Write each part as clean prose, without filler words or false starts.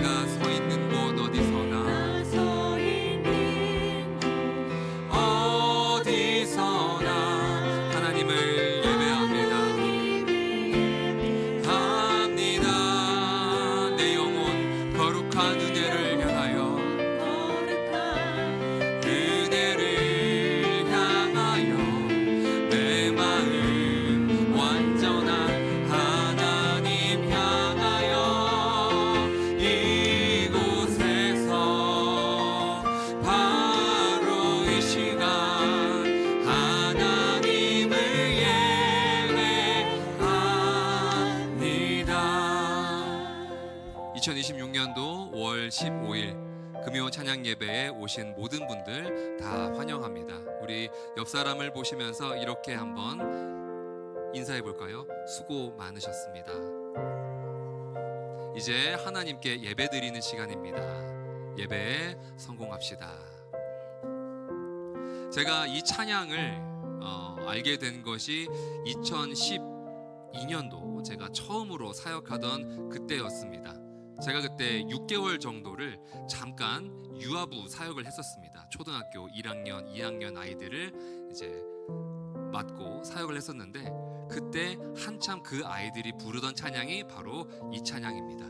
내가 서 있는 곳 어디서나 하나님을 예배합니다. 합니다. 내 영혼 거룩한 은혜를 향하여 내 마음 완전한 하나님 향하여 이곳에서 바로 이 시간 하나님을 예배합니다. 2026년도 5월 15일 금요 찬양 예배에 오신 모든 분들 다 환영합니다. 우리 옆 사람을 보시면서 이렇게 한번 인사해 볼까요? 수고 많으셨습니다. 이제 하나님께 예배 드리는 시간입니다. 예배에 성공합시다. 제가 이 찬양을 알게 된 것이 2012년도 제가 처음으로 사역하던 그때였습니다. 제가 그때 6개월 정도를 잠깐 유아부 사역을 했었습니다. 초등학교 1학년, 2학년 아이들을 이제 맡고 사역을 했었는데 그때 한참 그 아이들이 부르던 찬양이 바로 이 찬양입니다.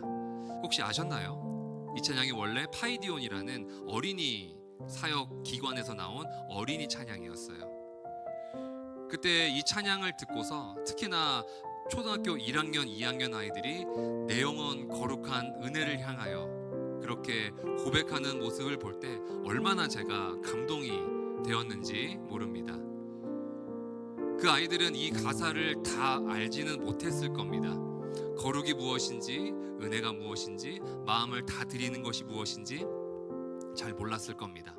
혹시 아셨나요? 이 찬양이 원래 파이디온이라는 어린이 사역 기관에서 나온 어린이 찬양이었어요. 그때 이 찬양을 듣고서 특히나 초등학교 1학년, 2학년 아이들이 내 영혼 거룩한 은혜를 향하여 그렇게 고백하는 모습을 볼 때 얼마나 제가 감동이 되었는지 모릅니다. 그 아이들은 이 가사를 다 알지는 못했을 겁니다. 거룩이 무엇인지, 은혜가 무엇인지, 마음을 다 드리는 것이 무엇인지 잘 몰랐을 겁니다.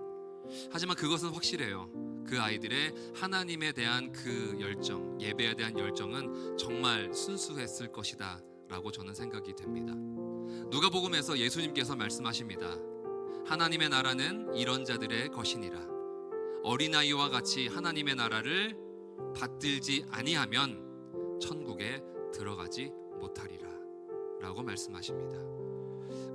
하지만 그것은 확실해요. 그 아이들의 하나님에 대한 그 열정, 예배에 대한 열정은 정말 순수했을 것이다 라고 저는 생각이 됩니다. 누가복음에서 예수님께서 말씀하십니다. 하나님의 나라는 이런 자들의 것이니라. 어린아이와 같이 하나님의 나라를 받들지 아니하면 천국에 들어가지 못하리라 라고 말씀하십니다.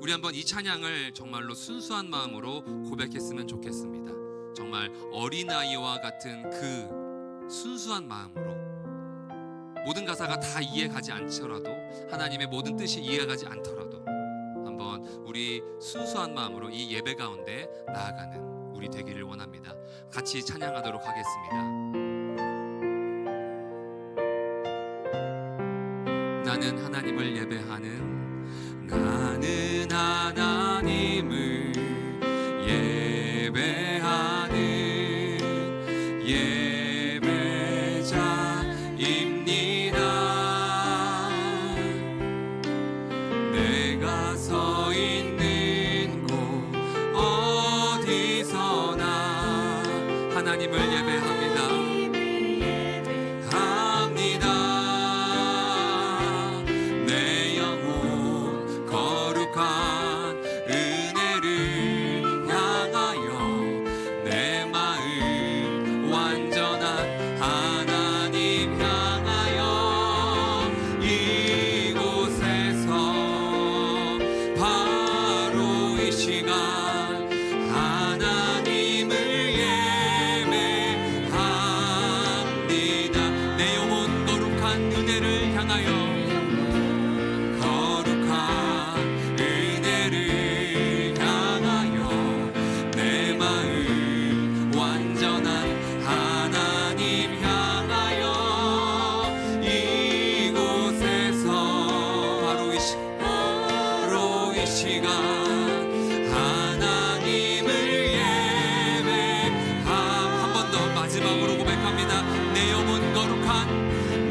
우리 한번 이 찬양을 정말로 순수한 마음으로 고백했으면 좋겠습니다. 정말 어린아이와 같은 그 순수한 마음으로 모든 가사가 다 이해가지 않더라도 하나님의 모든 뜻이 이해가지 않더라도 한번 우리 순수한 마음으로 이 예배 가운데 나아가는 우리 되기를 원합니다. 같이 찬양하도록 하겠습니다. 나는 하나님을 예배하는 나는 하나님을 예배하는 예배자입니다. 내가 서 있는 곳 어디서나 하나님을 예배합니다. 합니다. 내 영혼 거룩한 은혜를 향하여 내 마음 완전한 하나님 향하여 이곳에서 바로 이 시간 하나님을 예배합니다. 내 영혼 거룩한 은혜를 향하여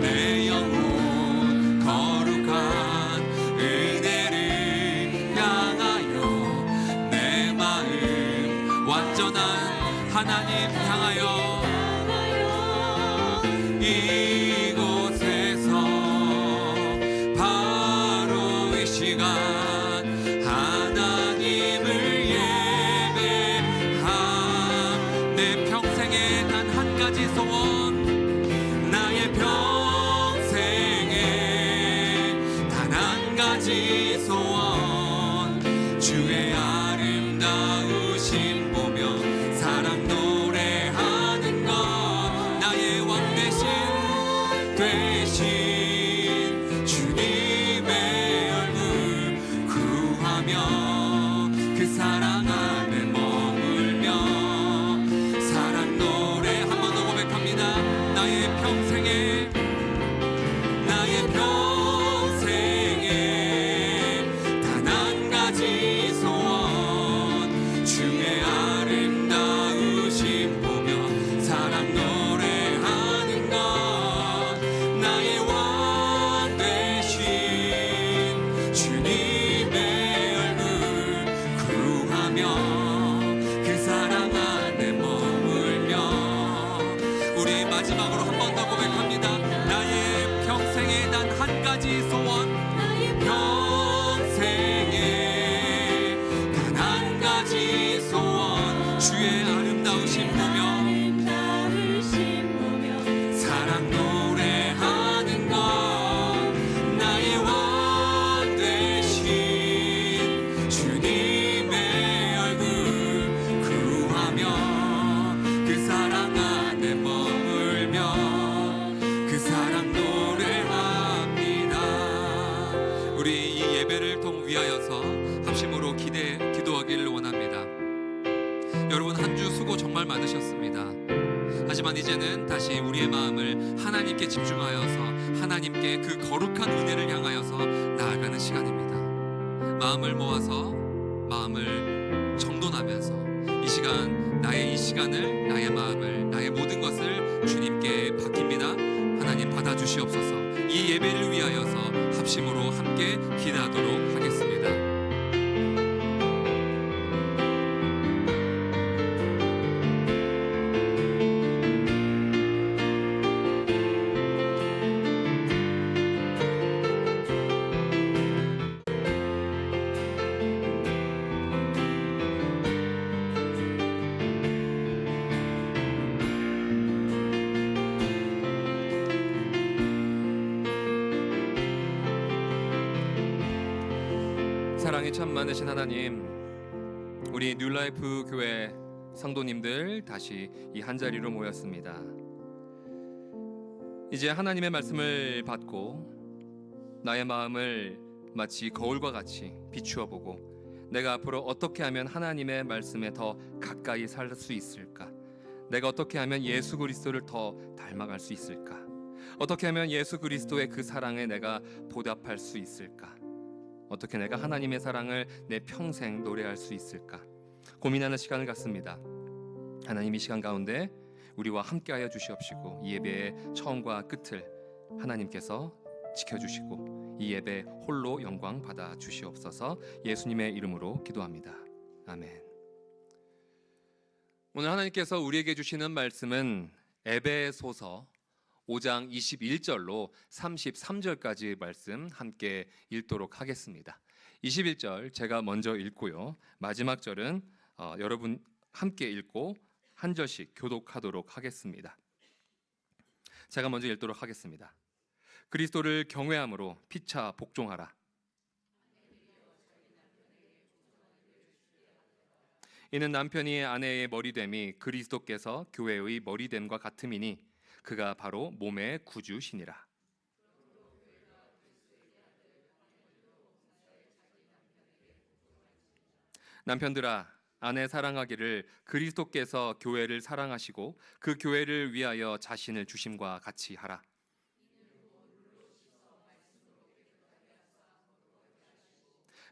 내 영혼 거룩한 은혜를 향하여 내 마음 완전한 하나님 향하여 이곳에서 바로 이 시간 하나님을 예배함. 내 평생에 단 한 가지 소원, 나의 평생에 단 한 가지 소원, 주의 아름다우심 보며 사랑 노래하는 것 나의 왕 대신 주님의 얼굴 구하며 그 사랑 안에 머물며 사랑 노래 한 번 더 고백합니다. 나의 평생에 단 한 가지 소원 주의 아름다우심 보며 사랑 노래하는 것 나의 왕 되신 주님의 얼굴 구하며 그 사랑 안에 머물며 우리 마지막으로 한 번 더 고백합니다. 나의 평생에 단 한 가지 소원 평생에 단 한 가지 소원 주의 아름다우심 보며 사랑 노래하는 것 나의 왕 되신 주님의 얼굴 구하며 그 사랑 안에 머물며 그 사랑 노래합니다. 우리 이 예배를 위하여서 합심으로 기도하기를 원합니다. 여러분 한 주 수고 정말 많으셨습니다. 하지만 이제는 다시 우리의 마음을 하나님께 집중하여서 하나님께 그 거룩한 은혜를 향하여서 나아가는 시간입니다. 마음을 모아서 마음을 정돈하면서 이 시간 나의 이 시간을 나의 마음을 나의 모든 것을 주님께 맡깁니다. 하나님 받아주시옵소서. 이 예배를 위하여서 합심으로 함께 기도하도록 하겠습니다. 사랑이 참 많으신 하나님, 우리 뉴라이프 교회 성도님들 다시 이 한자리로 모였습니다. 이제 하나님의 말씀을 받고 나의 마음을 마치 거울과 같이 비추어 보고 내가 앞으로 어떻게 하면 하나님의 말씀에 더 가까이 살 수 있을까? 내가 어떻게 하면 예수 그리스도를 더 닮아갈 수 있을까? 어떻게 하면 예수 그리스도의 그 사랑에 내가 보답할 수 있을까? 어떻게 내가 하나님의 사랑을 내 평생 노래할 수 있을까? 고민하는 시간을 갖습니다. 하나님 이 시간 가운데 우리와 함께하여 주시옵시고 이 예배의 처음과 끝을 하나님께서 지켜주시고 이 예배 홀로 영광 받아 주시옵소서. 예수님의 이름으로 기도합니다. 아멘. 오늘 하나님께서 우리에게 주시는 말씀은 에베소서 5장 21절로 33절까지 말씀 함께 읽도록 하겠습니다. 21절 제가 먼저 읽고요. 마지막 절은 여러분 함께 읽고 한 절씩 교독하도록 하겠습니다. 제가 먼저 읽도록 하겠습니다. 그리스도를 경외함으로 피차 복종하라. 이는 남편이 아내의 머리됨이 그리스도께서 교회의 머리됨과 같음이니 그가 바로 몸의 구주시니라. 남편들아, 아내 사랑하기를 그리스도께서 교회를 사랑하시고 그 교회를 위하여 자신을 주심과 같이 하라.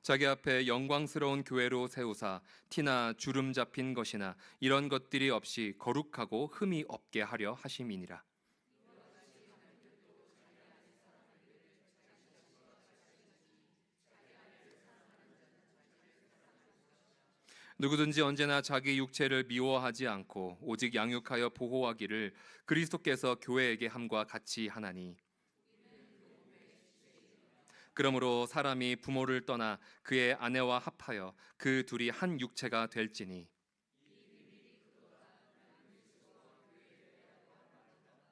자기 앞에 영광스러운 교회로 세우사 티나 주름 잡힌 것이나 이런 것들이 없이 거룩하고 흠이 없게 하려 하심이니라. 누구든지 언제나 자기 육체를 미워하지 않고 오직 양육하여 보호하기를 그리스도께서 교회에게 함과 같이 하나니. 그러므로 사람이 부모를 떠나 그의 아내와 합하여 그 둘이 한 육체가 될지니.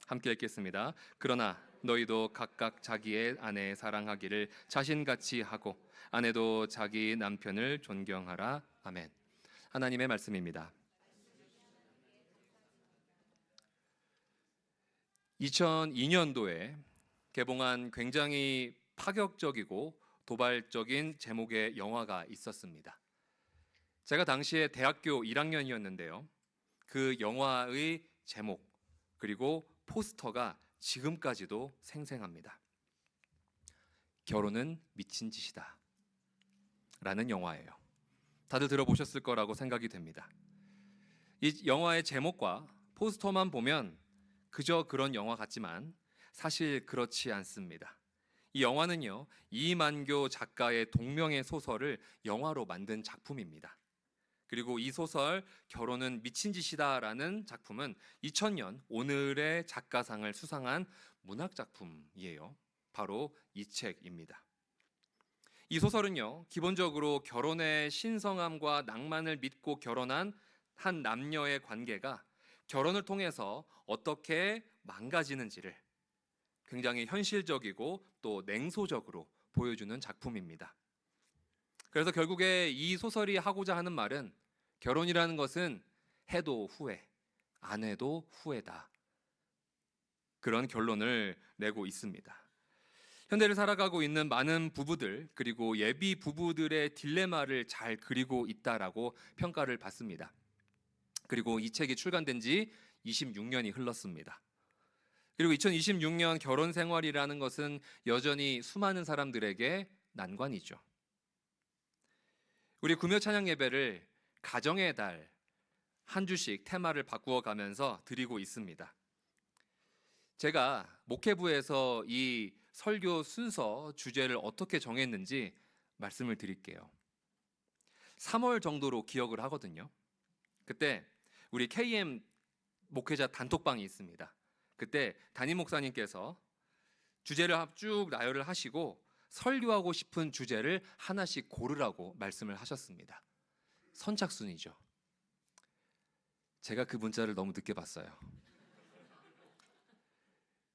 함께 읽겠습니다. 그러나 너희도 각각 자기의 아내 사랑하기를 자신같이 하고 아내도 자기 남편을 존경하라. 아멘. 하나님의 말씀입니다. 2002년도에 개봉한 굉장히 파격적이고 도발적인 제목의 영화가 있었습니다. 제가 당시에 대학교 1학년이었는데요. 그 영화의 제목 그리고 포스터가 지금까지도 생생합니다. 결혼은 미친 짓이다 라는 영화예요. 다들 들어보셨을 거라고 생각이 됩니다. 이 영화의 제목과 포스터만 보면 그저 그런 영화 같지만 사실 그렇지 않습니다. 이 영화는요, 이만교 작가의 동명의 소설을 영화로 만든 작품입니다. 그리고 이 소설 결혼은 미친 짓이다 라는 작품은 2000년 오늘의 작가상을 수상한 문학작품이에요. 바로 이 책입니다. 이 소설은요, 기본적으로 결혼의 신성함과 낭만을 믿고 결혼한 한 남녀의 관계가 결혼을 통해서 어떻게 망가지는지를 굉장히 현실적이고 또 냉소적으로 보여주는 작품입니다. 그래서 결국에 이 소설이 하고자 하는 말은 결혼이라는 것은 해도 후회, 안 해도 후회다. 그런 결론을 내고 있습니다. 현대를 살아가고 있는 많은 부부들 그리고 예비 부부들의 딜레마를 잘 그리고 있다라고 평가를 받습니다. 그리고 이 책이 출간된 지 26년이 흘렀습니다. 그리고 2026년 결혼 생활이라는 것은 여전히 수많은 사람들에게 난관이죠. 우리 구묘 찬양 예배를 가정의 달 한 주씩 테마를 바꾸어 가면서 드리고 있습니다. 제가 목회부에서 이 설교 순서 주제를 어떻게 정했는지 말씀을 드릴게요. 3월 정도로 기억을 하거든요. 그때 우리 KM 목회자 단톡방이 있습니다. 그때 담임 목사님께서 주제를 쭉 나열을 하시고 설교하고 싶은 주제를 하나씩 고르라고 말씀을 하셨습니다. 선착순이죠. 제가 그 문자를 너무 늦게 봤어요.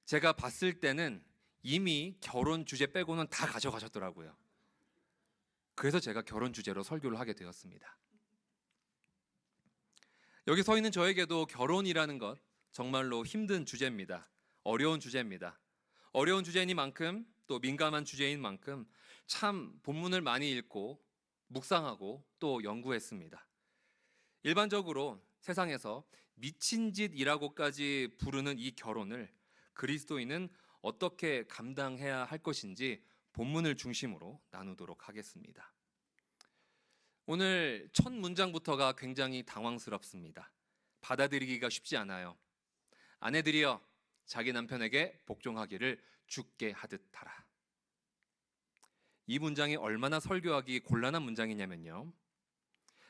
제가 봤을 때는 이미 결혼 주제 빼고는 다 가져가셨더라고요. 그래서 제가 결혼 주제로 설교를 하게 되었습니다. 여기 서 있는 저에게도 결혼이라는 것 정말로 힘든 주제입니다. 어려운 주제입니다. 어려운 주제이니만큼 또 민감한 주제인 만큼 참 본문을 많이 읽고 묵상하고 또 연구했습니다. 일반적으로 세상에서 미친 짓이라고까지 부르는 이 결혼을 그리스도인은 어떻게 감당해야 할 것인지 본문을 중심으로 나누도록 하겠습니다. 오늘 첫 문장부터가 굉장히 당황스럽습니다. 받아들이기가 쉽지 않아요. 아내들이여 자기 남편에게 복종하기를 주께 하듯 하라. 이 문장이 얼마나 설교하기 곤란한 문장이냐면요.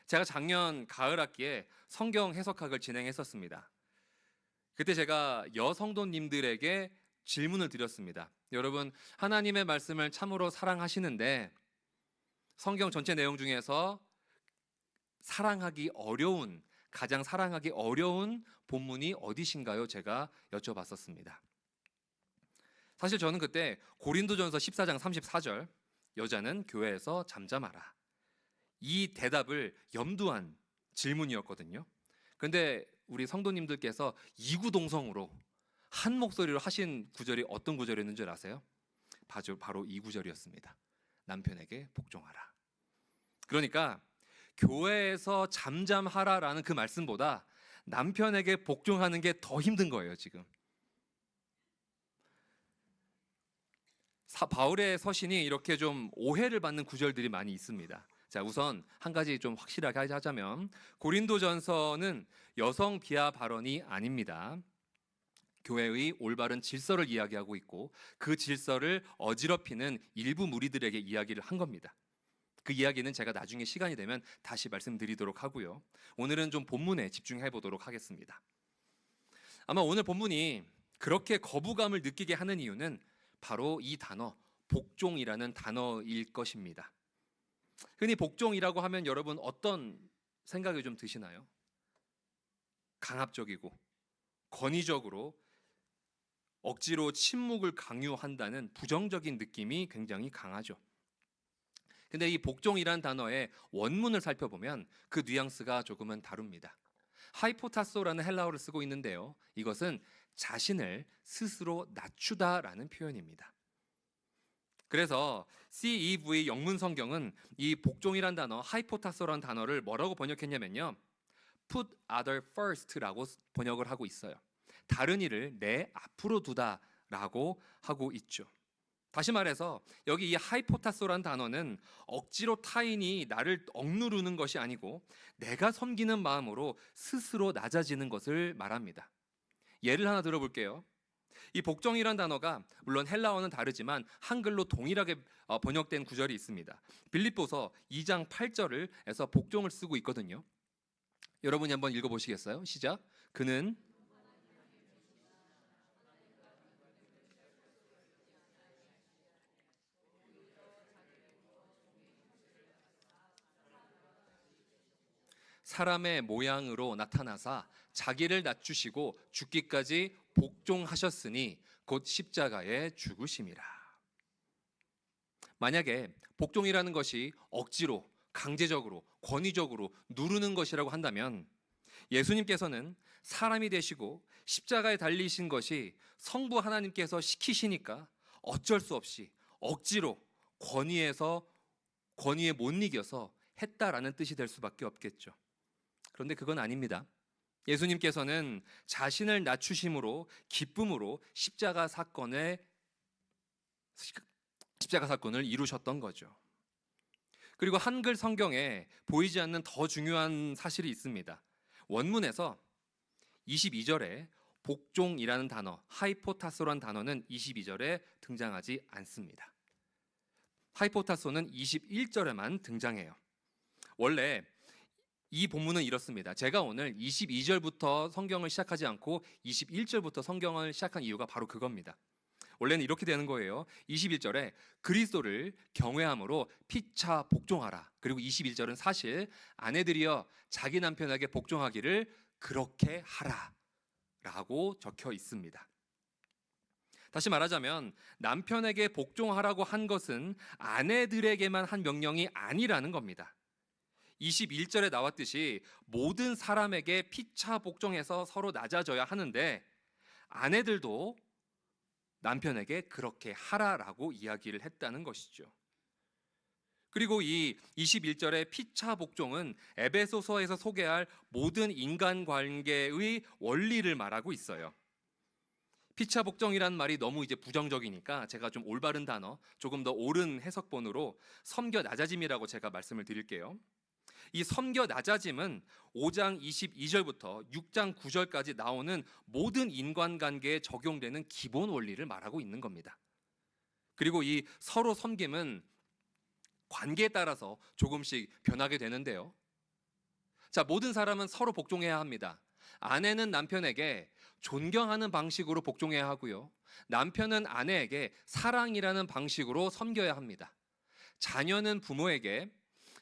제가 작년 가을 학기에 성경 해석학을 진행했었습니다. 그때 제가 여성도님들에게 질문을 드렸습니다. 여러분, 하나님의 말씀을 참으로 사랑하시는데 성경 전체 내용 중에서 가장 사랑하기 어려운 본문이 어디신가요? 제가 여쭤봤었습니다. 사실 저는 그때 고린도전서 14장 34절 여자는 교회에서 잠잠하라, 이 대답을 염두한 질문이었거든요. 그런데 우리 성도님들께서 이구동성으로 한 목소리로 하신 구절이 어떤 구절이었는 줄 아세요? 바로 이 구절이었습니다. 남편에게 복종하라. 그러니까 교회에서 잠잠하라라는 그 말씀보다 남편에게 복종하는 게 더 힘든 거예요, 지금. 바울의 서신이 이렇게 좀 오해를 받는 구절들이 많이 있습니다. 자, 우선 한 가지 좀 확실하게 하자면 고린도전서는 여성 비하 발언이 아닙니다. 교회의 올바른 질서를 이야기하고 있고 그 질서를 어지럽히는 일부 무리들에게 이야기를 한 겁니다. 그 이야기는 제가 나중에 시간이 되면 다시 말씀드리도록 하고요. 오늘은 좀 본문에 집중해 보도록 하겠습니다. 아마 오늘 본문이 그렇게 거부감을 느끼게 하는 이유는 바로 이 단어, 복종이라는 단어일 것입니다. 흔히 복종이라고 하면 여러분 어떤 생각이 좀 드시나요? 강압적이고 권위적으로 억지로 침묵을 강요한다는 부정적인 느낌이 굉장히 강하죠. 근데 이 복종이란 단어의 원문을 살펴보면 그 뉘앙스가 조금은 다릅니다. 하이포타소라는 헬라어를 쓰고 있는데요. 이것은 자신을 스스로 낮추다라는 표현입니다. 그래서 CEV 영문 성경은 이 복종이란 단어, 하이포타소라는 단어를 뭐라고 번역했냐면요. put other first라고 번역을 하고 있어요. 다른 일을 내 앞으로 두다라고 하고 있죠. 다시 말해서 여기 이 하이포타소라는 단어는 억지로 타인이 나를 억누르는 것이 아니고 내가 섬기는 마음으로 스스로 낮아지는 것을 말합니다. 예를 하나 들어볼게요. 이 복종이란 단어가 물론 헬라어는 다르지만 한글로 동일하게 번역된 구절이 있습니다. 빌립보서 2장 8절을 해서 복종을 쓰고 있거든요. 여러분이 한번 읽어보시겠어요? 시작. 그는 사람의 모양으로 나타나사 자기를 낮추시고 죽기까지 복종하셨으니 곧 십자가에 죽으심이라. 만약에 복종이라는 것이 억지로, 강제적으로, 권위적으로 누르는 것이라고 한다면 예수님께서는 사람이 되시고 십자가에 달리신 것이 성부 하나님께서 시키시니까 어쩔 수 없이 억지로 권위에 못 이겨서 했다라는 뜻이 될 수밖에 없겠죠. 그런데 그건 아닙니다. 예수님께서는 자신을 낮추심으로 기쁨으로 십자가 사건을 이루셨던 거죠. 그리고 한글 성경에 보이지 않는 더 중요한 사실이 있습니다. 원문에서 22절에 복종이라는 단어, 하이포타소라는 단어는 22절에 등장하지 않습니다. 하이포타소는 21절에만 등장해요. 원래 이 본문은 이렇습니다. 제가 오늘 22절부터 성경을 시작하지 않고 21절부터 성경을 시작한 이유가 바로 그겁니다. 원래는 이렇게 되는 거예요. 21절에 그리스도를 경외함으로 피차 복종하라. 그리고 21절은 사실 아내들이여 자기 남편에게 복종하기를 그렇게 하라 라고 적혀 있습니다. 다시 말하자면 남편에게 복종하라고 한 것은 아내들에게만 한 명령이 아니라는 겁니다. 21절에 나왔듯이 모든 사람에게 피차 복종해서 서로 낮아져야 하는데 아내들도 남편에게 그렇게 하라라고 이야기를 했다는 것이죠. 그리고 이 21절의 피차 복종은 에베소서에서 소개할 모든 인간관계의 원리를 말하고 있어요. 피차 복종이란 말이 너무 이제 부정적이니까 제가 좀 올바른 단어, 조금 더 옳은 해석본으로 섬겨 낮아짐이라고 제가 말씀을 드릴게요. 이 섬겨 낮아짐은 5장 22절부터 6장 9절까지 나오는 모든 인간관계에 적용되는 기본 원리를 말하고 있는 겁니다. 그리고 이 서로 섬김은 관계에 따라서 조금씩 변하게 되는데요. 자, 모든 사람은 서로 복종해야 합니다. 아내는 남편에게 존경하는 방식으로 복종해야 하고요. 남편은 아내에게 사랑이라는 방식으로 섬겨야 합니다. 자녀는 부모에게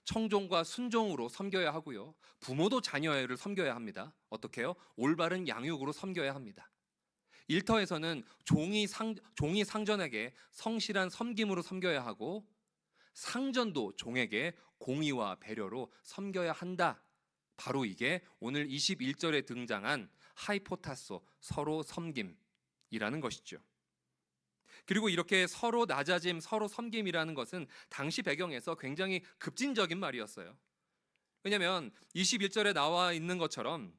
청종과 순종으로 섬겨야 하고요. 부모도 자녀를 섬겨야 합니다. 어떻게 해요? 올바른 양육으로 섬겨야 합니다. 일터에서는 종이 상전에게 성실한 섬김으로 섬겨야 하고 상전도 종에게 공의와 배려로 섬겨야 한다. 바로 이게 오늘 21절에 등장한 하이포타소, 서로 섬김이라는 것이죠. 그리고 이렇게 서로 낮아짐, 서로 섬김이라는 것은 당시 배경에서 굉장히 급진적인 말이었어요. 왜냐하면 21절에 나와 있는 것처럼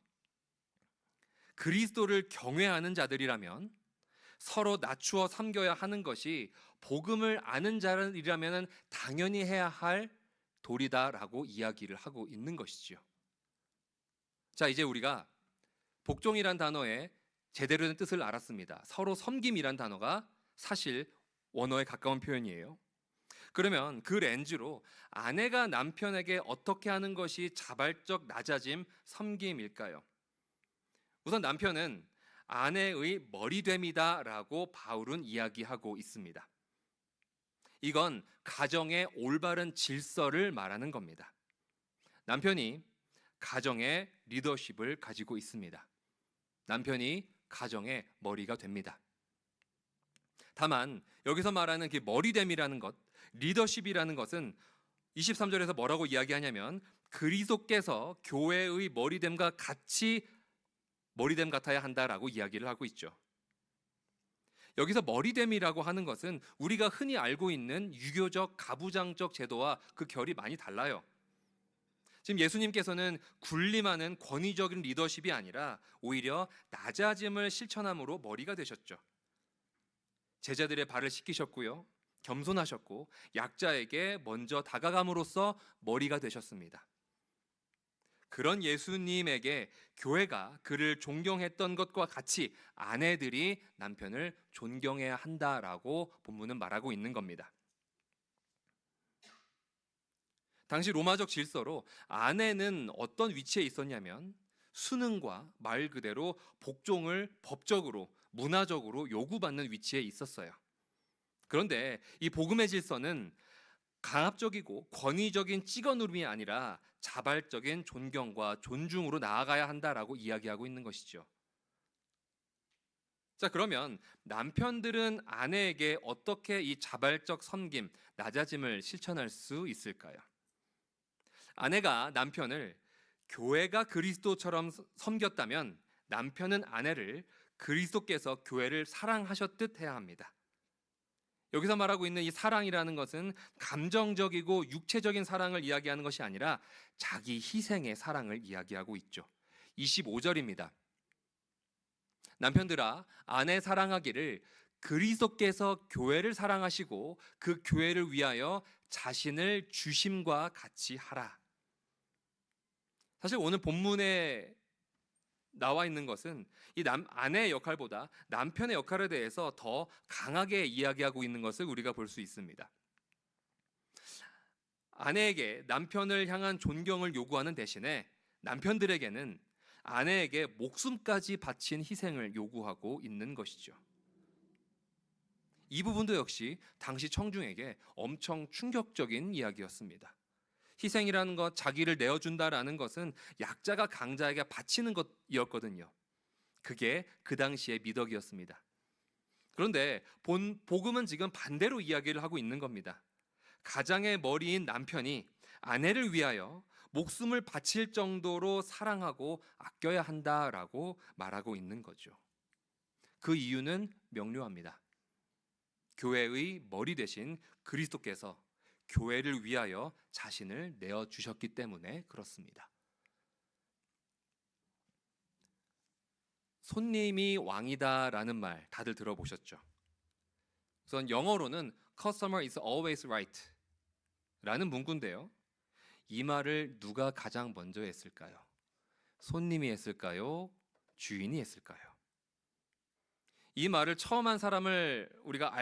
그리스도를 경외하는 자들이라면 서로 낮추어 섬겨야 하는 것이 복음을 아는 자들이라면 당연히 해야 할 도리다라고 이야기를 하고 있는 것이죠. 자, 이제 우리가 복종이란 단어의 제대로 된 뜻을 알았습니다. 서로 섬김이란 단어가 사실 원어에 가까운 표현이에요. 그러면 그 렌즈로 아내가 남편에게 어떻게 하는 것이 자발적 낮아짐, 섬김일까요? 우선 남편은 아내의 머리됨이다라고 바울은 이야기하고 있습니다. 이건 가정의 올바른 질서를 말하는 겁니다. 남편이 가정의 리더십을 가지고 있습니다. 남편이 가정의 머리가 됩니다. 다만 여기서 말하는 그 머리됨이라는 것, 리더십이라는 것은 23절에서 뭐라고 이야기하냐면 그리스도께서 교회의 머리됨과 같이 머리됨 같아야 한다라고 이야기를 하고 있죠. 여기서 머리됨이라고 하는 것은 우리가 흔히 알고 있는 유교적 가부장적 제도와 그 결이 많이 달라요. 지금 예수님께서는 군림하는 권위적인 리더십이 아니라 오히려 낮아짐을 실천함으로 머리가 되셨죠. 제자들의 발을 씻기셨고요. 겸손하셨고 약자에게 먼저 다가감으로써 머리가 되셨습니다. 그런 예수님에게 교회가 그를 존경했던 것과 같이 아내들이 남편을 존경해야 한다라고 본문은 말하고 있는 겁니다. 당시 로마적 질서로 아내는 어떤 위치에 있었냐면 순응과 말 그대로 복종을 법적으로 문화적으로 요구받는 위치에 있었어요. 그런데 이 복음의 질서는 강압적이고 권위적인 찍어누름이 아니라 자발적인 존경과 존중으로 나아가야 한다라고 이야기하고 있는 것이죠. 자, 그러면 남편들은 아내에게 어떻게 이 자발적 섬김, 낮아짐을 실천할 수 있을까요? 아내가 남편을 교회가 그리스도처럼 섬겼다면 남편은 아내를 그리스도께서 교회를 사랑하셨듯 해야 합니다. 여기서 말하고 있는 이 사랑이라는 것은 감정적이고 육체적인 사랑을 이야기하는 것이 아니라 자기 희생의 사랑을 이야기하고 있죠. 25절입니다. 남편들아, 아내 사랑하기를 그리스도께서 교회를 사랑하시고 그 교회를 위하여 자신을 주심과 같이 하라. 사실 오늘 본문에 나와 있는 것은 이 아내의 역할보다 남편의 역할에 대해서 더 강하게 이야기하고 있는 것을 우리가 볼 수 있습니다. 아내에게 남편을 향한 존경을 요구하는 대신에 남편들에게는 아내에게 목숨까지 바친 희생을 요구하고 있는 것이죠. 이 부분도 역시 당시 청중에게 엄청 충격적인 이야기였습니다. 희생이라는 것, 자기를 내어준다라는 것은 약자가 강자에게 바치는 것이었거든요. 그게 그 당시의 미덕이었습니다. 그런데 복음은 지금 반대로 이야기를 하고 있는 겁니다. 가장의 머리인 남편이 아내를 위하여 목숨을 바칠 정도로 사랑하고 아껴야 한다라고 말하고 있는 거죠. 그 이유는 명료합니다. 교회의 머리 대신 그리스도께서 교회를 위하여 자신을 내어주셨기 때문에 그렇습니다. 손님이 왕이다라는 말 다들 들어보셨죠? 우선 영어로는 Customer is always right 라는 문구인데요. 이 말을 누가 가장 먼저 했을까요? 손님이 했을까요? 주인이 했을까요? 이 말을 처음 한 사람을 우리가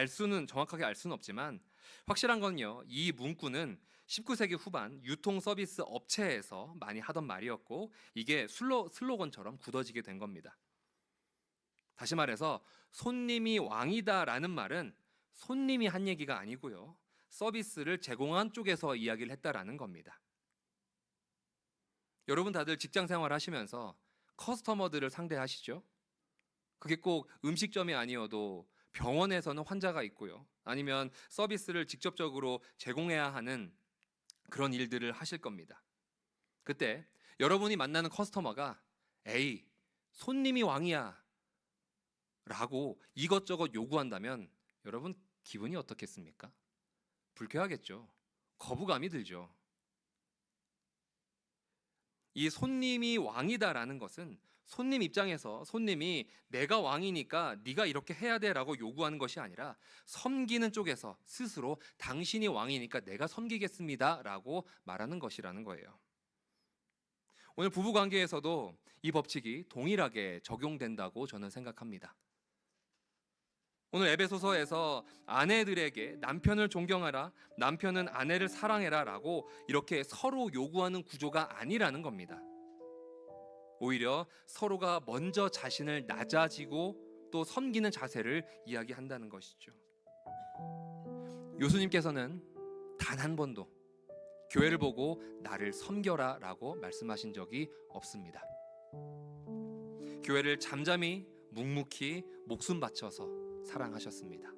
정확하게 알 수는 없지만 확실한 건요, 이 문구는 19세기 후반 유통 서비스 업체에서 많이 하던 말이었고 이게 슬로건처럼 굳어지게 된 겁니다. 다시 말해서 손님이 왕이다라는 말은 손님이 한 얘기가 아니고요, 서비스를 제공한 쪽에서 이야기를 했다라는 겁니다. 여러분 다들 직장 생활 하시면서 커스터머들을 상대하시죠? 그게 꼭 음식점이 아니어도 병원에서는 환자가 있고요, 아니면 서비스를 직접적으로 제공해야 하는 그런 일들을 하실 겁니다. 그때 여러분이 만나는 커스터머가 에이, 손님이 왕이야 라고 이것저것 요구한다면 여러분 기분이 어떻겠습니까? 불쾌하겠죠. 거부감이 들죠. 이 손님이 왕이다라는 것은 손님 입장에서 손님이 내가 왕이니까 네가 이렇게 해야 돼라고 요구하는 것이 아니라 섬기는 쪽에서 스스로 당신이 왕이니까 내가 섬기겠습니다라고 말하는 것이라는 거예요. 오늘 부부 관계에서도 이 법칙이 동일하게 적용된다고 저는 생각합니다. 오늘 에베소서에서 아내들에게 남편을 존경하라, 남편은 아내를 사랑해라 라고 이렇게 서로 요구하는 구조가 아니라는 겁니다. 오히려 서로가 먼저 자신을 낮아지고 또 섬기는 자세를 이야기한다는 것이죠. 예수님께서는 단 한 번도 교회를 보고 나를 섬겨라 라고 말씀하신 적이 없습니다. 교회를 잠잠히 묵묵히 목숨 바쳐서 사랑하셨습니다.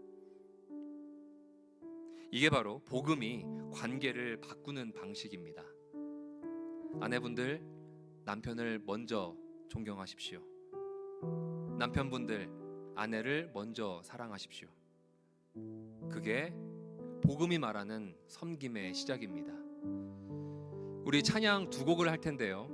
이게 바로 복음이 관계를 바꾸는 방식입니다. 아내분들, 남편을 먼저 존경하십시오. 남편분들, 아내를 먼저 사랑하십시오. 그게 복음이 말하는 섬김의 시작입니다. 우리 찬양 두 곡을 할 텐데요.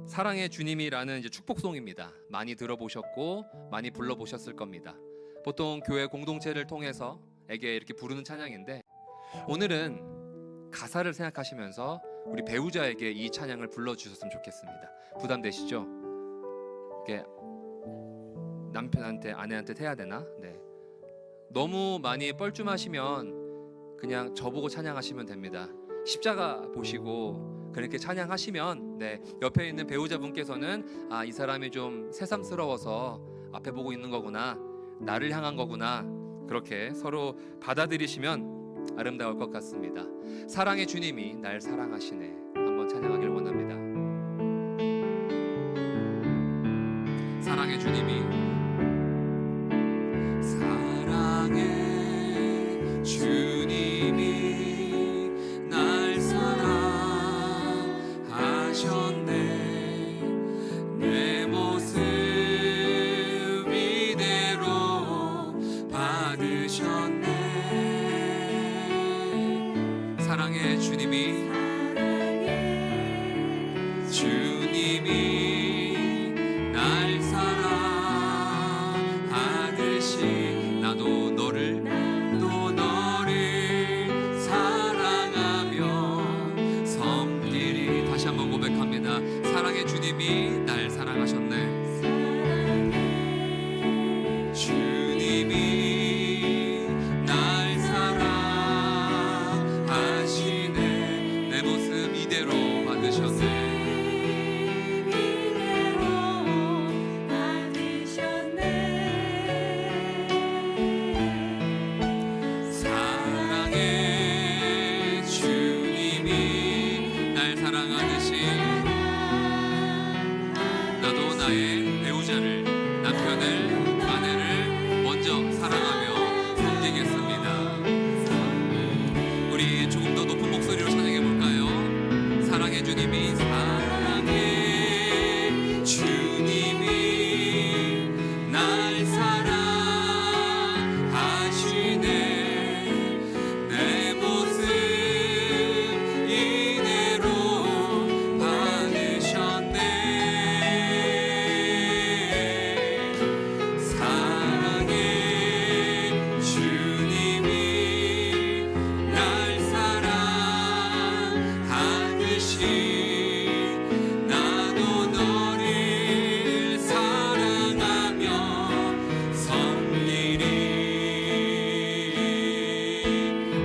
사랑의 주님이라는 이제 축복송입니다. 많이 들어보셨고 많이 불러보셨을 겁니다. 보통 교회 공동체를 통해서 에게 이렇게 부르는 찬양인데, 오늘은 가사를 생각하시면서 우리 배우자에게 이 찬양을 불러주셨으면 좋겠습니다. 부담되시죠? 이게 남편한테, 아내한테 해야 되나? 네. 너무 많이 뻘쭘하시면 그냥 저보고 찬양하시면 됩니다. 십자가 보시고 그렇게 찬양하시면, 네, 옆에 있는 배우자분께서는 이 사람이 좀 새삼스러워서 앞에 보고 있는 거구나, 나를 향한 거구나, 그렇게 서로 받아들이시면 아름다울 것 같습니다. 사랑의 주님이 날 사랑하시네, 한번 찬양하길 원합니다. 사랑의 주님이, 사랑의 주님이 날 사랑하셨네, 내 모습 이대로 받으셨네. 사랑의 주님이, 주님이 날 사랑하듯이 나도 너를 사랑하며 섬기리. 다시 한번 고백합니다. 사랑의 주님이 날 사랑하셨네. 주님이 날 사랑하시네, 내 모습 이대로 받으셨네. 사랑의 주님이 날 사랑하듯이 나도 나의 배우자를, 남편을, 아내를 먼저 사랑하며 섬기겠습니다. 우리 조금 더 높은 목소리로 찬양해 볼까요? 사랑의 주님이, 사랑의 주님이 날 사랑하시네, 내 모습 이대로 받으셨네. 사랑의 주님이 날 사랑하듯이 나도 너를 사랑하며 섬기리.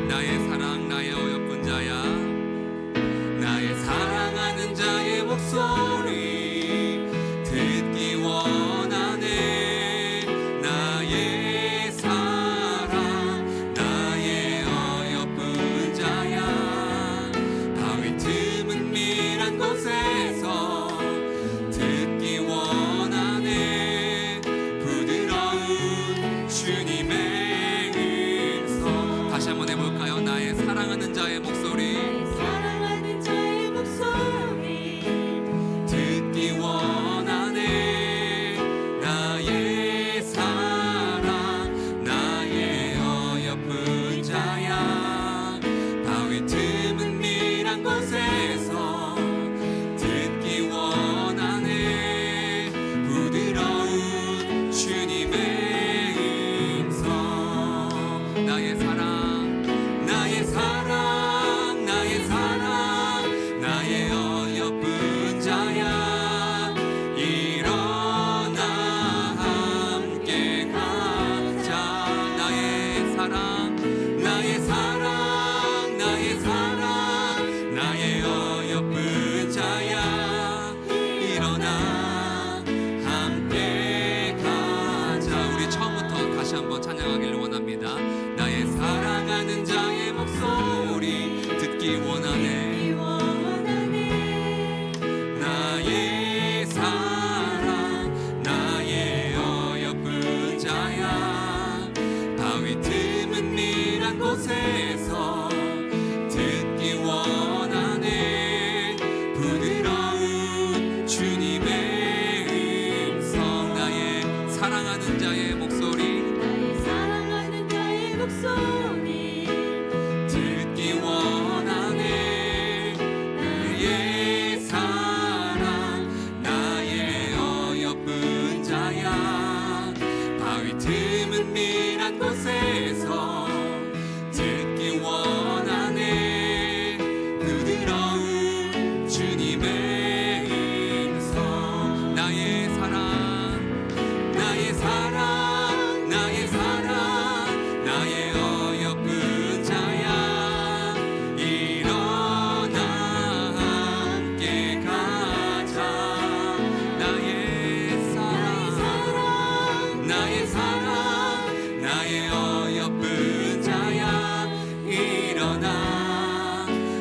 나의 사랑, 나의 어여쁜 자야, 나의 사랑하는 자의 목소리 듣기 원하네. 나의 사랑, 나의 어여쁜 자야, 바위 틈은 밀 주님의 음성. 나의 사랑, 나의 사랑, 나의 사랑, 나의 어여쁜 자야, 일어나 함께 가자. 나의 사랑, 나의 사랑, 나의 어여쁜 자야, 일어나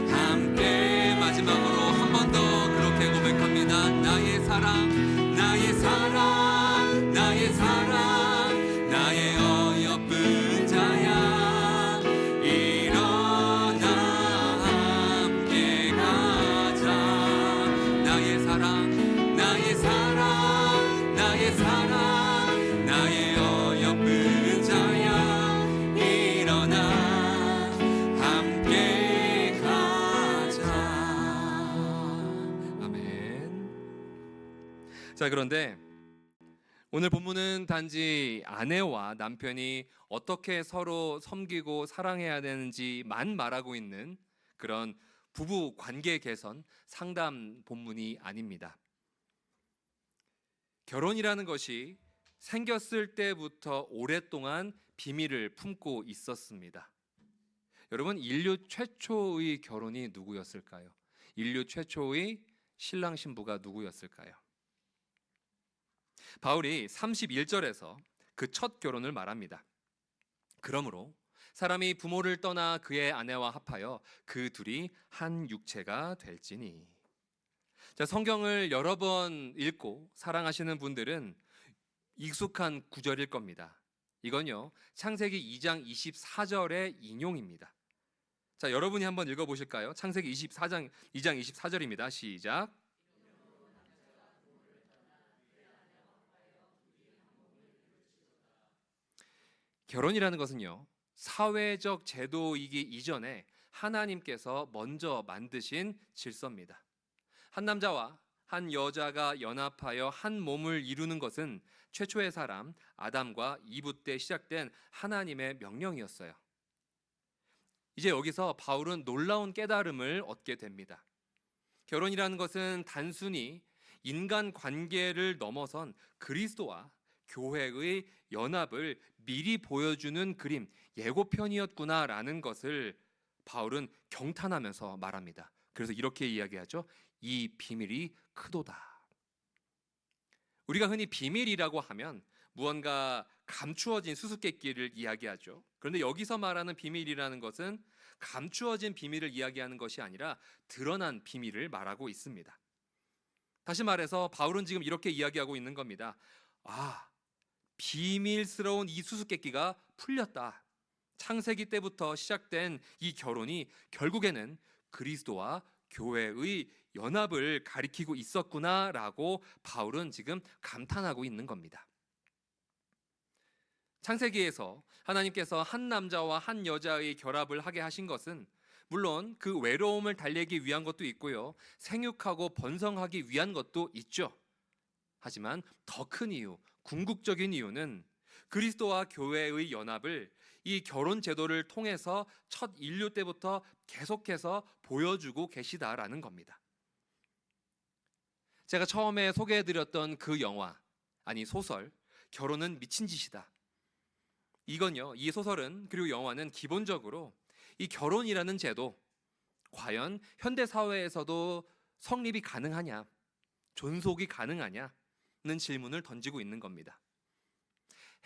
함께. 마지막으로 한 번 더 그렇게 고백합니다. 나의 사랑, 나의 사랑, 나의 사랑, 나의 어여쁜 자야, 일어나 함께 가자. 나의 사랑, 나의 사랑, 나의 사랑, 나의 어여쁜 자야, 일어나 함께 가자. 아멘. 자, 그런데 오늘 본문은 단지 아내와 남편이 어떻게 서로 섬기고 사랑해야 되는지만 말하고 있는 그런 부부 관계 개선 상담 본문이 아닙니다. 결혼이라는 것이 생겼을 때부터 오랫동안 비밀을 품고 있었습니다. 여러분, 인류 최초의 결혼이 누구였을까요? 인류 최초의 신랑 신부가 누구였을까요? 바울이 31절에서 그 첫 결혼을 말합니다. 그러므로 사람이 부모를 떠나 그의 아내와 합하여 그 둘이 한 육체가 될지니. 자, 성경을 여러 번 읽고 사랑하시는 분들은 익숙한 구절일 겁니다. 이건요, 창세기 2장 24절의 인용입니다. 자, 여러분이 한번 읽어보실까요? 창세기 2장 24절입니다. 시작. 결혼이라는 것은요, 사회적 제도이기 이전에 하나님께서 먼저 만드신 질서입니다. 한 남자와 한 여자가 연합하여 한 몸을 이루는 것은 최초의 사람 아담과 이브 때 시작된 하나님의 명령이었어요. 이제 여기서 바울은 놀라운 깨달음을 얻게 됩니다. 결혼이라는 것은 단순히 인간 관계를 넘어선 그리스도와 교회의 연합을 미리 보여주는 그림, 예고편이었구나라는 것을 바울은 경탄하면서 말합니다. 그래서 이렇게 이야기하죠. 이 비밀이 크도다. 우리가 흔히 비밀이라고 하면 무언가 감추어진 수수께끼를 이야기하죠. 그런데 여기서 말하는 비밀이라는 것은 감추어진 비밀을 이야기하는 것이 아니라 드러난 비밀을 말하고 있습니다. 다시 말해서 바울은 지금 이렇게 이야기하고 있는 겁니다. 비밀스러운 이 수수께끼가 풀렸다. 창세기 때부터 시작된 이 결혼이 결국에는 그리스도와 교회의 연합을 가리키고 있었구나라고 바울은 지금 감탄하고 있는 겁니다. 창세기에서 하나님께서 한 남자와 한 여자의 결합을 하게 하신 것은 물론 그 외로움을 달래기 위한 것도 있고요, 생육하고 번성하기 위한 것도 있죠. 하지만 더 큰 이유, 궁극적인 이유는 그리스도와 교회의 연합을 이 결혼 제도를 통해서 첫 인류 때부터 계속해서 보여주고 계시다라는 겁니다. 제가 처음에 소개해드렸던 그 영화, 아니 소설, 결혼은 미친 짓이다. 이건요, 이 소설은 그리고 영화는 기본적으로 이 결혼이라는 제도, 과연 현대 사회에서도 성립이 가능하냐, 존속이 가능하냐는 질문을 던지고 있는 겁니다.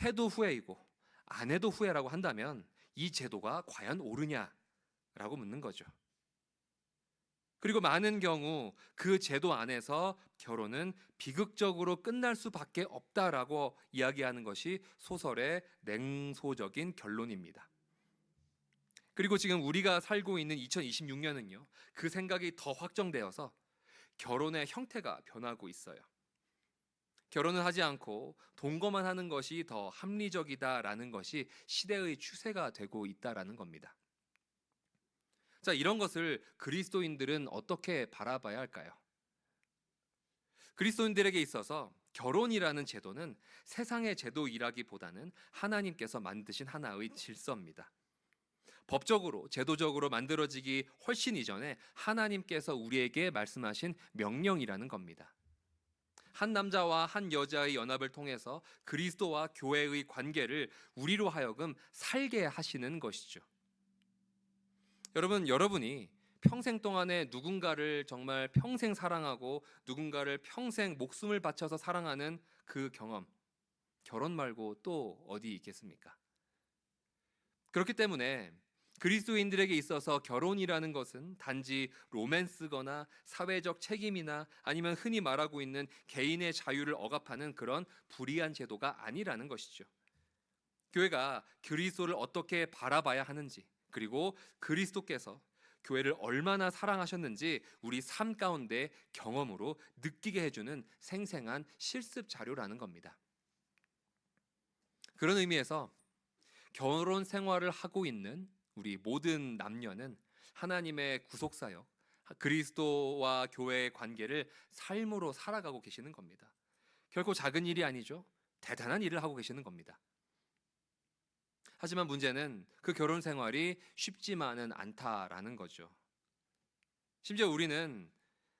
해도 후회이고 안 해도 후회라고 한다면 이 제도가 과연 옳으냐라고 묻는 거죠. 그리고 많은 경우 그 제도 안에서 결혼은 비극적으로 끝날 수밖에 없다라고 이야기하는 것이 소설의 냉소적인 결론입니다. 그리고 지금 우리가 살고 있는 2026년은요, 그 생각이 더 확정되어서 결혼의 형태가 변하고 있어요. 결혼을 하지 않고 동거만 하는 것이 더 합리적이다라는 것이 시대의 추세가 되고 있다라는 겁니다. 자, 이런 것을 그리스도인들은 어떻게 바라봐야 할까요? 그리스도인들에게 있어서 결혼이라는 제도는 세상의 제도이라기보다는 하나님께서 만드신 하나의 질서입니다. 법적으로 제도적으로 만들어지기 훨씬 이전에 하나님께서 우리에게 말씀하신 명령이라는 겁니다. 한 남자와 한 여자의 연합을 통해서 그리스도와 교회의 관계를 우리로 하여금 살게 하시는 것이죠. 여러분이 평생 동안에 누군가를 정말 평생 사랑하고 누군가를 평생 목숨을 바쳐서 사랑하는 그 경험, 결혼 말고 또 어디 있겠습니까? 그렇기 때문에 그리스도인들에게 있어서 결혼이라는 것은 단지 로맨스거나 사회적 책임이나 아니면 흔히 말하고 있는 개인의 자유를 억압하는 그런 불의한 제도가 아니라는 것이죠. 교회가 그리스도를 어떻게 바라봐야 하는지, 그리고 그리스도께서 교회를 얼마나 사랑하셨는지 우리 삶 가운데 경험으로 느끼게 해주는 생생한 실습 자료라는 겁니다. 그런 의미에서 결혼 생활을 하고 있는 우리 모든 남녀는 하나님의 구속사역, 그리스도와 교회의 관계를 삶으로 살아가고 계시는 겁니다. 결코 작은 일이 아니죠. 대단한 일을 하고 계시는 겁니다. 하지만 문제는 그 결혼 생활이 쉽지만은 않다라는 거죠. 심지어 우리는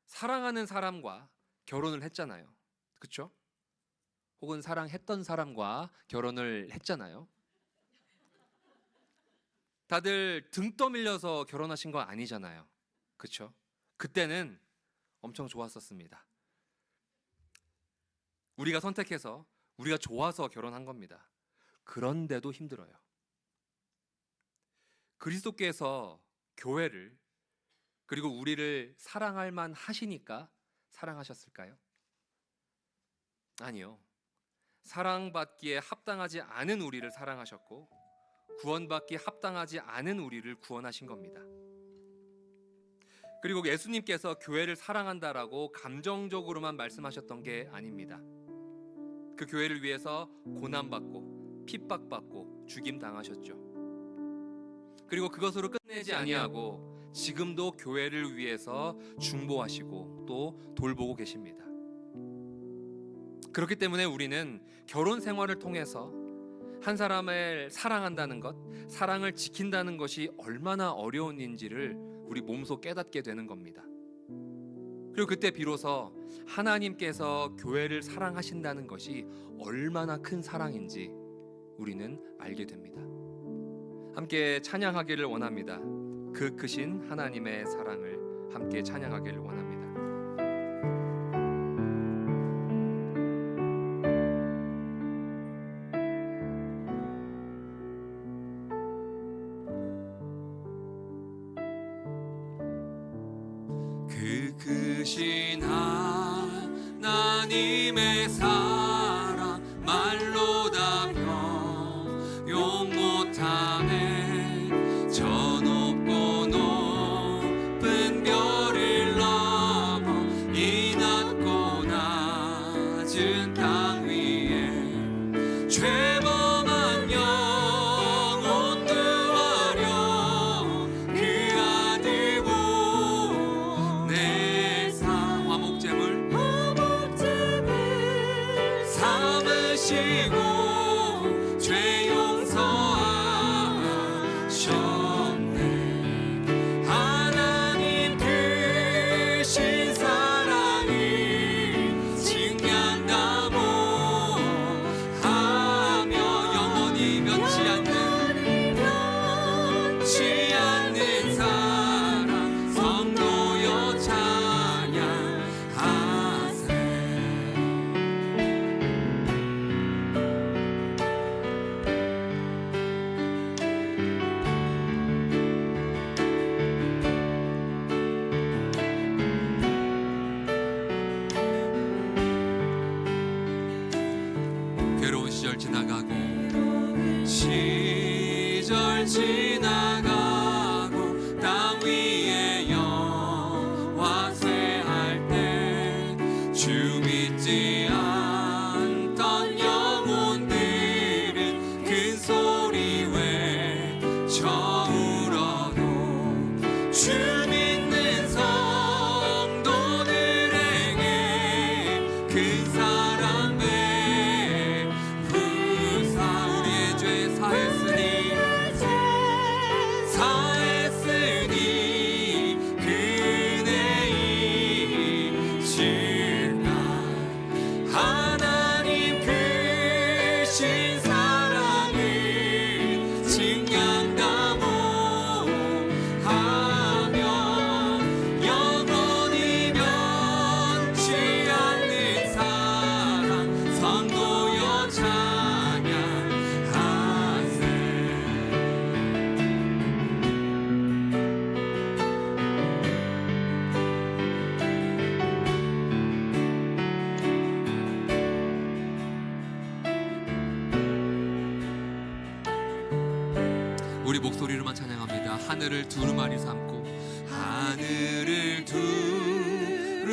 사랑하는 사람과 결혼을 했잖아요. 그렇죠? 혹은 사랑했던 사람과 결혼을 했잖아요. 다들 등 떠밀려서 결혼하신 거 아니잖아요. 그렇죠? 그때는 엄청 좋았었습니다. 우리가 선택해서 우리가 좋아서 결혼한 겁니다. 그런데도 힘들어요. 그리스도께서 교회를 그리고 우리를 사랑할 만 하시니까 사랑하셨을까요? 아니요. 사랑받기에 합당하지 않은 우리를 사랑하셨고 구원받기에 합당하지 않은 우리를 구원하신 겁니다. 그리고 예수님께서 교회를 사랑한다라고 감정적으로만 말씀하셨던 게 아닙니다. 그 교회를 위해서 고난받고 핍박받고 죽임당하셨죠. 그리고 그것으로 끝내지 아니하고 지금도 교회를 위해서 중보하시고 또 돌보고 계십니다. 그렇기 때문에 우리는 결혼 생활을 통해서 한 사람을 사랑한다는 것, 사랑을 지킨다는 것이 얼마나 어려운 일인지를 우리 몸소 깨닫게 되는 겁니다. 그리고 그때 비로소 하나님께서 교회를 사랑하신다는 것이 얼마나 큰 사랑인지 우리는 알게 됩니다. 함께 찬양하기를 원합니다. 그 크신 하나님의 사랑을 함께 찬양하기를 원합니다. 그 크신 하나님의 사랑 말로 담겨 용 못하네. 저 높고 높은 별을 넘어 이 낮고 낮은 땅 위에 죄범한 영혼 구하려 그 아들 보내사 화목제물 삼으시고 죄 용서하셨네. 하나님 크신 사랑이 증량나무 하며 영원히 변치 않는 사랑 성도여 찬양하세. 괴로운 시절 지나가고 땅 위에 여호와 쇠할 때 주 믿지 않던 영혼들은 큰 소리 외쳐 울어도 주 믿는 성도들에게 큰 사랑 베푸사 우리의 죄 사했으니 목소리로만 찬양합니다. 하늘을 두루마리 삼고 하늘을 두루마리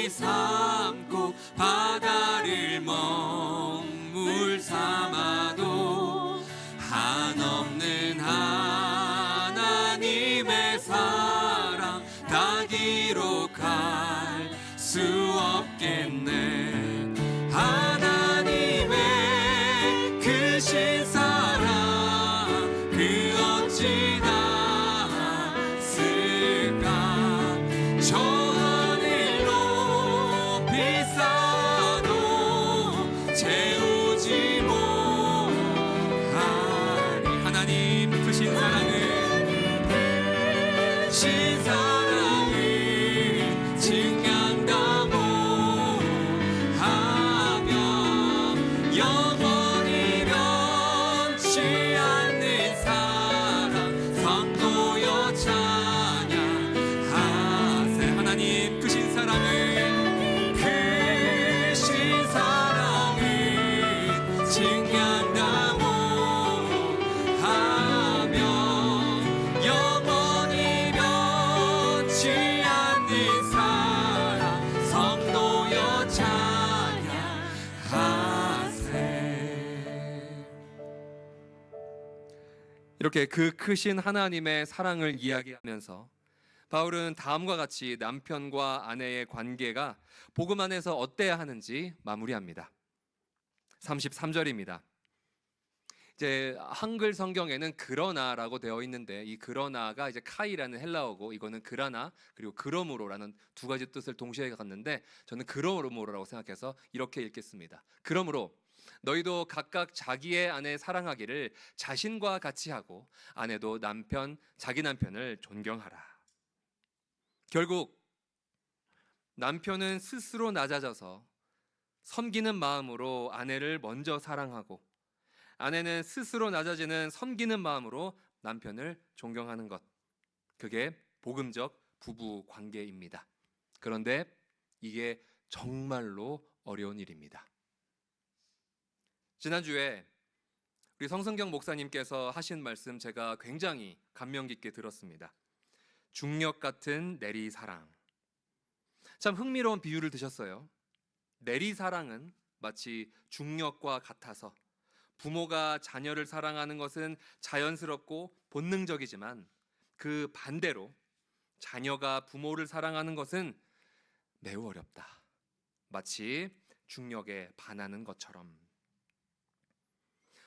삼고 바다를 먹물 삼아도 한없는 하나님의 사랑 다 기록할 수 없겠네. 하나님의 크신 사랑 그 어찌 닿았을까. 저 하늘 높이 쌓아도 채우지 못하리. 하나님 크신 사랑을 증량다 못하며 영원히 변치 않는 사랑 성도여 찬양하세. 하나님 크신 사랑을 증량다 못하며 영원히 변치 않는 사랑 성도여 찬양하세. 이렇게 그 크신 하나님의 사랑을 이야기하면서 바울은 다음과 같이 남편과 아내의 관계가 복음 안에서 어때야 하는지 마무리합니다. 33절입니다. 이제 한글 성경에는 그러나라고 되어 있는데 이 그러나가 이제 카이라는 헬라어고 이거는 그라나 그리고 그러므로라는 두 가지 뜻을 동시에 갖는데 저는 그러므로라고 생각해서 이렇게 읽겠습니다. 그러므로 너희도 각각 자기의 아내 사랑하기를 자신과 같이 하고 아내도 자기 남편을 존경하라. 결국 남편은 스스로 낮아져서 섬기는 마음으로 아내를 먼저 사랑하고 아내는 스스로 낮아지는 섬기는 마음으로 남편을 존경하는 것. 그게 복음적 부부 관계입니다. 그런데 이게 정말로 어려운 일입니다. 지난주에 우리 성승경 목사님께서 하신 말씀 제가 굉장히 감명 깊게 들었습니다. 중력 같은 내리사랑. 참 흥미로운 비유를 드셨어요. 내리사랑은 마치 중력과 같아서 부모가 자녀를 사랑하는 것은 자연스럽고 본능적이지만 그 반대로 자녀가 부모를 사랑하는 것은 매우 어렵다. 마치 중력에 반하는 것처럼.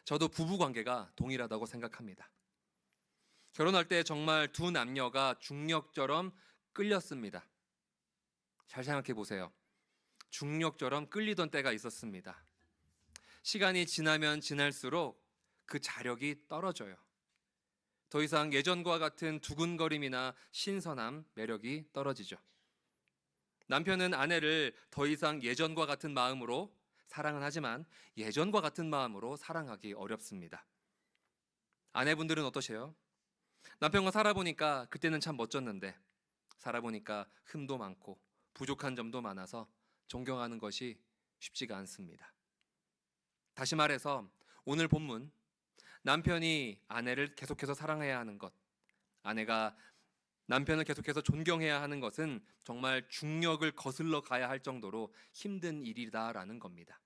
저도 부부 관계가 동일하다고 생각합니다. 결혼할 때 정말 두 남녀가 중력처럼 끌렸습니다. 잘 생각해 보세요. 중력처럼 끌리던 때가 있었습니다. 시간이 지나면 지날수록 그 자력이 떨어져요. 더 이상 예전과 같은 두근거림이나 신선함, 매력이 떨어지죠. 남편은 아내를 더 이상 예전과 같은 마음으로 사랑은 하지만 예전과 같은 마음으로 사랑하기 어렵습니다. 아내분들은 어떠세요? 남편과 살아보니까 그때는 참 멋졌는데 살아보니까 흠도 많고 부족한 점도 많아서 존경하는 것이 쉽지가 않습니다. 다시 말해서 오늘 본문 남편이 아내를 계속해서 사랑해야 하는 것, 아내가 남편을 계속해서 존경해야 하는 것은 정말 중력을 거슬러 가야 할 정도로 힘든 일이다라는 겁니다.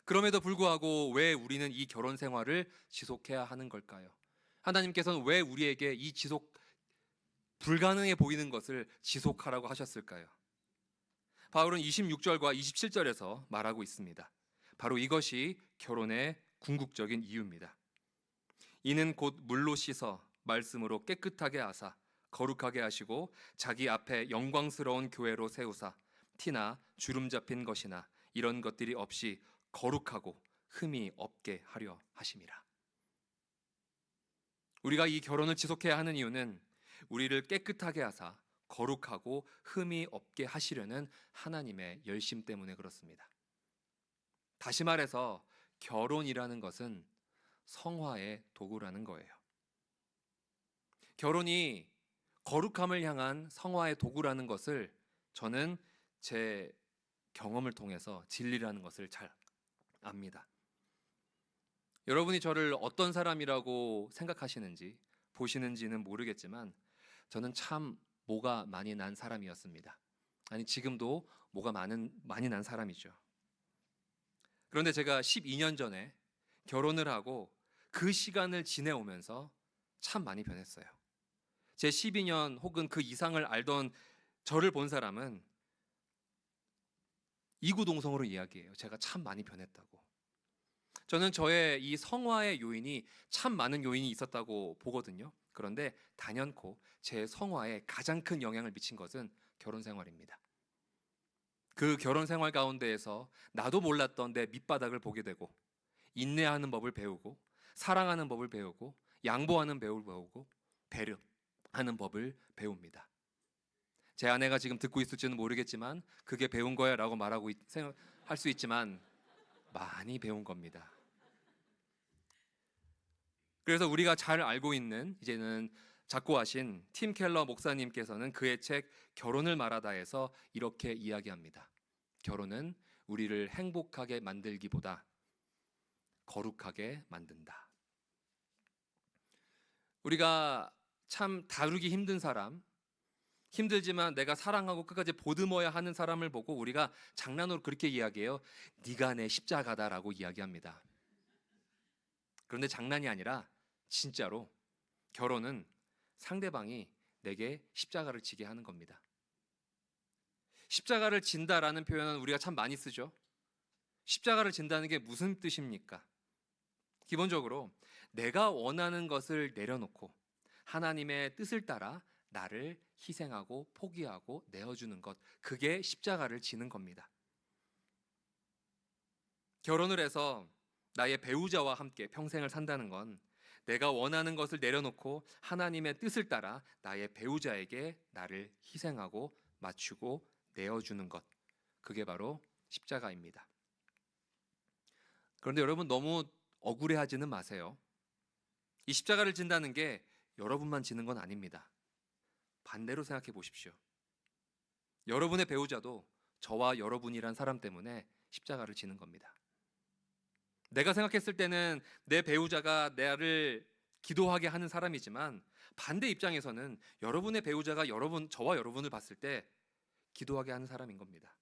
그럼에도 불구하고 왜 우리는 이 결혼 생활을 지속해야 하는 걸까요? 하나님께서는 왜 우리에게 이 지속 불가능해 보이는 것을 지속하라고 하셨을까요? 바울은 26절과 27절에서 말하고 있습니다. 바로 이것이 결혼의 궁극적인 이유입니다. 이는 곧 물로 씻어 말씀으로 깨끗하게 하사 거룩하게 하시고 자기 앞에 영광스러운 교회로 세우사 티나 주름 잡힌 것이나 이런 것들이 없이 거룩하고 흠이 없게 하려 하심이라. 우리가 이 결혼을 지속해야 하는 이유는 우리를 깨끗하게 하사 거룩하고 흠이 없게 하시려는 하나님의 열심 때문에 그렇습니다. 다시 말해서 결혼이라는 것은 성화의 도구라는 거예요. 결혼이 거룩함을 향한 성화의 도구라는 것을 저는 제 경험을 통해서 진리라는 것을 잘 압니다. 여러분이 저를 어떤 사람이라고 생각하시는지 보시는지는 모르겠지만 저는 참 모가 많이 난 사람이었습니다. 아니, 지금도 모가 많이 난 사람이죠. 그런데 제가 12년 전에 결혼을 하고 그 시간을 지내오면서 참 많이 변했어요. 제 12년 혹은 그 이상을 알던 저를 본 사람은 이구동성으로 이야기해요. 제가 참 많이 변했다고. 저는 저의 이 성화의 요인이 참 많은 요인이 있었다고 보거든요. 그런데 단연코 제 성화에 가장 큰 영향을 미친 것은 결혼 생활입니다. 그 결혼 생활 가운데에서 나도 몰랐던 내 밑바닥을 보게 되고, 인내하는 법을 배우고, 사랑하는 법을 배우고, 양보하는 법을 배우고, 배려하는 법을 배웁니다. 제 아내가 지금 듣고 있을지는 모르겠지만 그게 배운 거야 라고 생각할 수 있지만 많이 배운 겁니다. 그래서 우리가 잘 알고 있는, 이제는 작고하신 팀 켈러 목사님께서는 그의 책 결혼을 말하다에서 이렇게 이야기합니다. 결혼은 우리를 행복하게 만들기보다 거룩하게 만든다. 우리가 참 다루기 힘든 사람, 힘들지만 내가 사랑하고 끝까지 보듬어야 하는 사람을 보고 우리가 장난으로 그렇게 이야기해요. 네가 내 십자가다라고 이야기합니다. 그런데 장난이 아니라 진짜로 결혼은 상대방이 내게 십자가를 지게 하는 겁니다. 십자가를 진다라는 표현은 우리가 참 많이 쓰죠. 십자가를 진다는 게 무슨 뜻입니까? 기본적으로 내가 원하는 것을 내려놓고 하나님의 뜻을 따라 나를 희생하고 포기하고 내어주는 것, 그게 십자가를 지는 겁니다. 결혼을 해서 나의 배우자와 함께 평생을 산다는 건 내가 원하는 것을 내려놓고 하나님의 뜻을 따라 나의 배우자에게 나를 희생하고 맞추고 내어주는 것, 그게 바로 십자가입니다. 그런데 여러분, 너무 억울해하지는 마세요. 이 십자가를 진다는 게 여러분만 지는 건 아닙니다. 반대로 생각해 보십시오. 여러분의 배우자도 저와 여러분이란 사람 때문에 십자가를 지는 겁니다. 내가 생각했을 때는 내 배우자가 나를 기도하게 하는 사람이지만 반대 입장에서는 여러분의 배우자가 저와 여러분을 봤을 때 기도하게 하는 사람인 겁니다.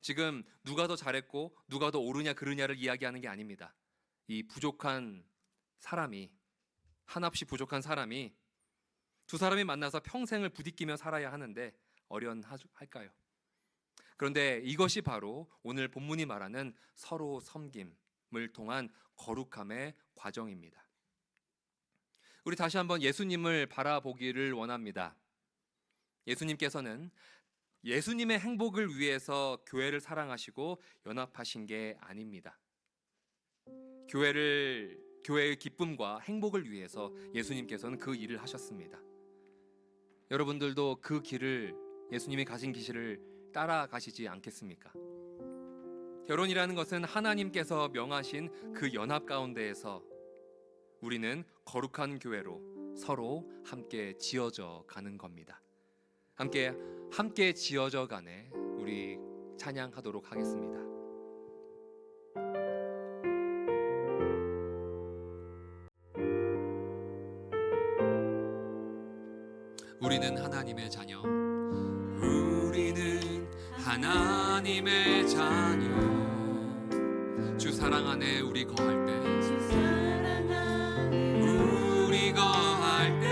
지금 누가 더 잘했고 누가 더 옳으냐 그르냐를 이야기하는 게 아닙니다. 이 부족한 사람이, 한없이 부족한 사람이 두 사람이 만나서 평생을 부딪히며 살아야 하는데 어련할까요? 그런데 이것이 바로 오늘 본문이 말하는 서로 섬김을 통한 거룩함의 과정입니다. 우리 다시 한번 예수님을 바라보기를 원합니다. 예수님께서는 예수님의 행복을 위해서 교회를 사랑하시고 연합하신 게 아닙니다. 교회의 기쁨과 행복을 위해서 예수님께서는 그 일을 하셨습니다. 여러분들도 그 길을, 예수님이 가신 길을 따라가시지 않겠습니까? 결혼이라는 것은 하나님께서 명하신 그 연합 가운데에서 우리는 거룩한 교회로 서로 함께 지어져 가는 겁니다. 함께 지어져 가네 우리 찬양하도록 하겠습니다. 우리는 하나님의 자녀. 우리는 하나님의 자녀. 주 사랑 안에 우리 거할 때, 우리 거할 때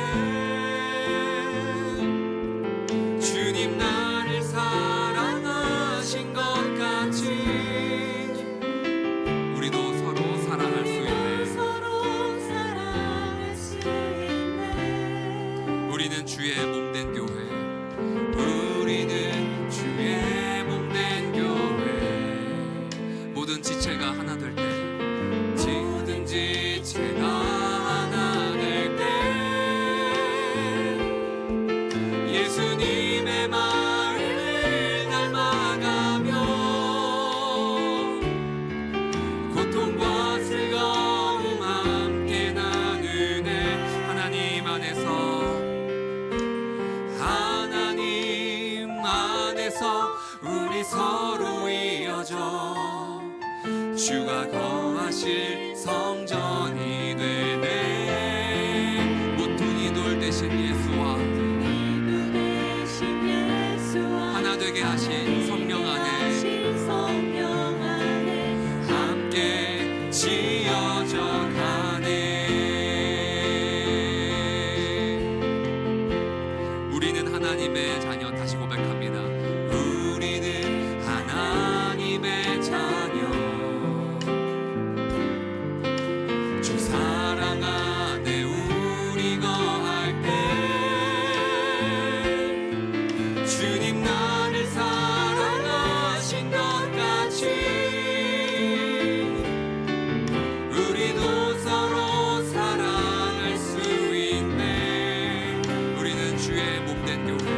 주님 나를 사랑하신 것 같이 우리도 서로 사랑할 수 있네. 우리는 주의 몸된 교회. 우리는 주의 몸된 교회. 모든 지체가 하나 될 때, 모든 지체가 하나 될 때 예수님의 마음을 닮아가며 고통과 즐거움 함께 나누네. 하나님 안에서 우리 서로 이어져 주가 거하시네. 거하실 성전이 되네. 모퉁이 돌 대신 예수와 하나 되게 하신 성령 안에 함께 지어져 가네. 우리는 하나님의 자녀. 다시 고백합니다. 우리는 하나님의 자녀. 주 사랑 안에 우리 거할 때 주님 나를 사랑하신 것 같이 우리도 서로 사랑할 수 있네. 우리는 주의 몸된 교회.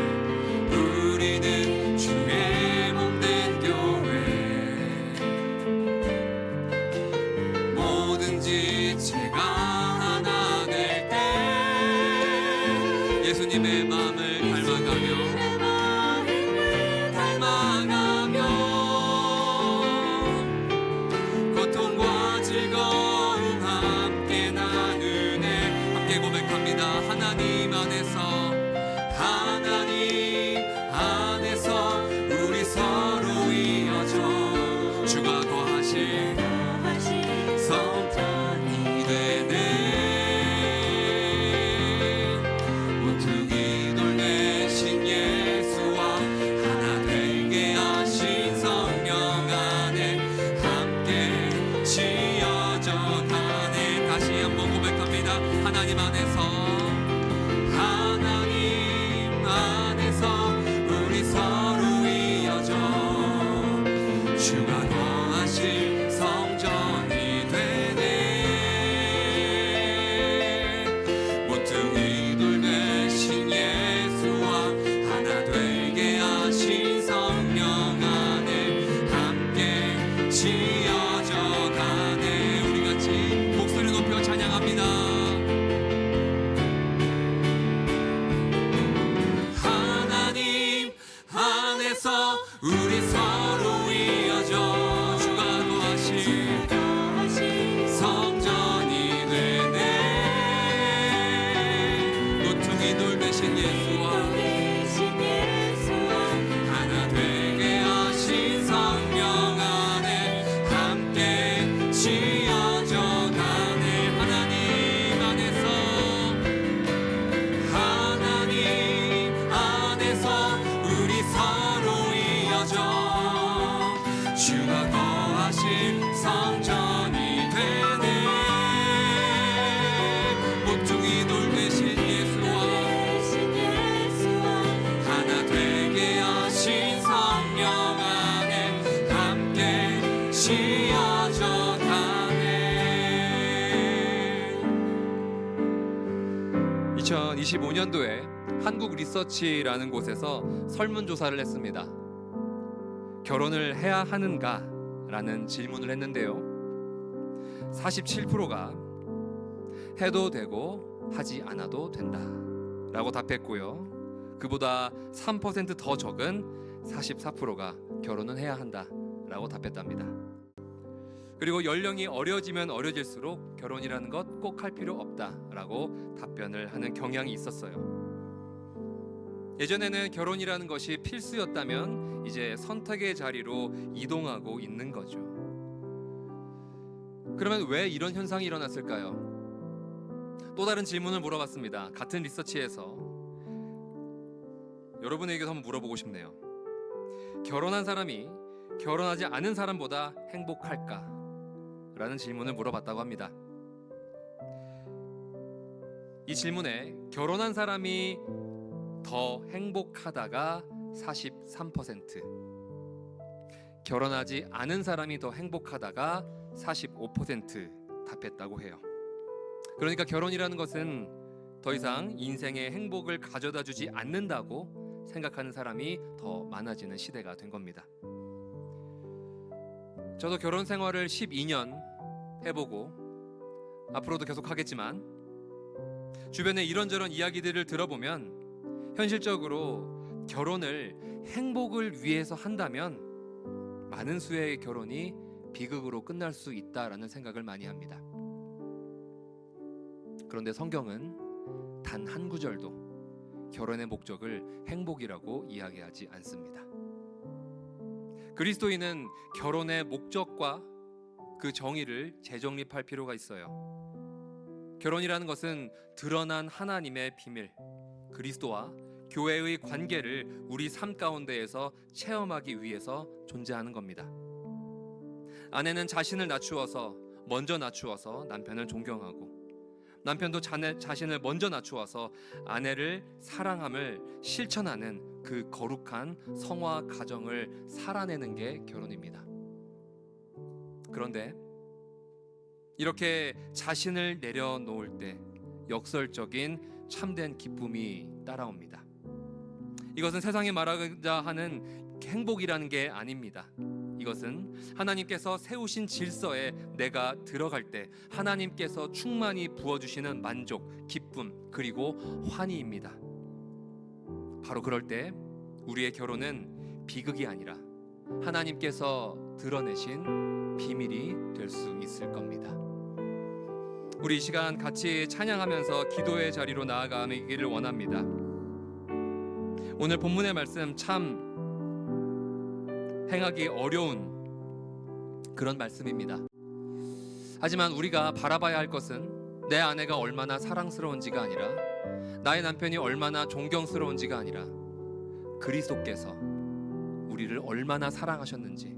우리는 주의 몸된 교회. 뭐든지 제가 하나 될 때 예수님의 마음을 닮아가며 고통과 즐거움 함께 나누네. 함께 고백합니다. 하나님 안에서 우리 서로 이어져 주가 거하실 성전이 되네. 모퉁이 돌 대신 예수와 하나 되게 하신 성령 안에 함께 지어져 가네. 다시 한번 고백합니다. 하나님 안에서 우리 서로 이어져 주가 거하실 성전이 되네. 모퉁이 돌 대신 예수와 하나 되게 하신 성령 안에 함께 지어져 가네. 우리 같이 목소리 높여 찬양합니다. 우리 서로 이어져 주가 거하실 성전이 되네. 모퉁이 돌 대신 예수와 하나 되게 하신 성령 안에 함께 지어져 가네. 하나님 안에서 우리 서로 주가 거하실 성전이 되네. 모퉁이 돌 대신 예수와 하나 되게 하신 성령 안에 함께 지어져 가네. 2025년도에 한국 리서치라는 곳에서 설문조사를 했습니다. 결혼을 해야 하는가? 라는 질문을 했는데요. 47%가 해도 되고 하지 않아도 된다 라고 답했고요. 그보다 3% 더 적은 44%가 결혼은 해야 한다 라고 답했답니다. 그리고 연령이 어려지면 어려질수록 결혼이라는 것 꼭 할 필요 없다 라고 답변을 하는 경향이 있었어요. 예전에는 결혼이라는 것이 필수였다면 이제 선택의 자리로 이동하고 있는 거죠. 그러면 왜 이런 현상이 일어났을까요? 또 다른 질문을 물어봤습니다. 같은 리서치에서 여러분에게도 한번 물어보고 싶네요. 결혼한 사람이 결혼하지 않은 사람보다 행복할까? 라는 질문을 물어봤다고 합니다. 이 질문에 결혼한 사람이 더 행복하다가 43%, 결혼하지 않은 사람이 더 행복하다가 45% 답했다고 해요. 그러니까 결혼이라는 것은 더 이상 인생의 행복을 가져다 주지 않는다고 생각하는 사람이 더 많아지는 시대가 된 겁니다. 저도 결혼 생활을 12년 해보고 앞으로도 계속 하겠지만 주변에 이런저런 이야기들을 들어보면 현실적으로 결혼을 행복을 위해서 한다면 많은 수의 결혼이 비극으로 끝날 수 있다라는 생각을 많이 합니다. 그런데 성경은 단 한 구절도 결혼의 목적을 행복이라고 이야기하지 않습니다. 그리스도인은 결혼의 목적과 그 정의를 재정립할 필요가 있어요. 결혼이라는 것은 드러난 하나님의 비밀, 그리스도와 교회의 관계를 우리 삶 가운데에서 체험하기 위해서 존재하는 겁니다. 아내는 자신을 먼저 낮추어서 남편을 존경하고, 남편도 자신을 먼저 낮추어서 아내를 사랑함을 실천하는 그 거룩한 성화 가정을 살아내는 게 결혼입니다. 그런데 이렇게 자신을 내려놓을 때 역설적인 참된 기쁨이 따라옵니다. 이것은 세상이 말하자 하는 행복이라는 게 아닙니다. 이것은 하나님께서 세우신 질서에 내가 들어갈 때 하나님께서 충만히 부어주시는 만족, 기쁨, 그리고 환희입니다. 바로 그럴 때 우리의 결혼은 비극이 아니라 하나님께서 드러내신 비밀이 될 수 있을 겁니다. 우리 이 시간 같이 찬양하면서 기도의 자리로 나아가기를 원합니다. 오늘 본문의 말씀 참 행하기 어려운 그런 말씀입니다. 하지만 우리가 바라봐야 할 것은 내 아내가 얼마나 사랑스러운지가 아니라, 나의 남편이 얼마나 존경스러운지가 아니라, 그리스도께서 우리를 얼마나 사랑하셨는지,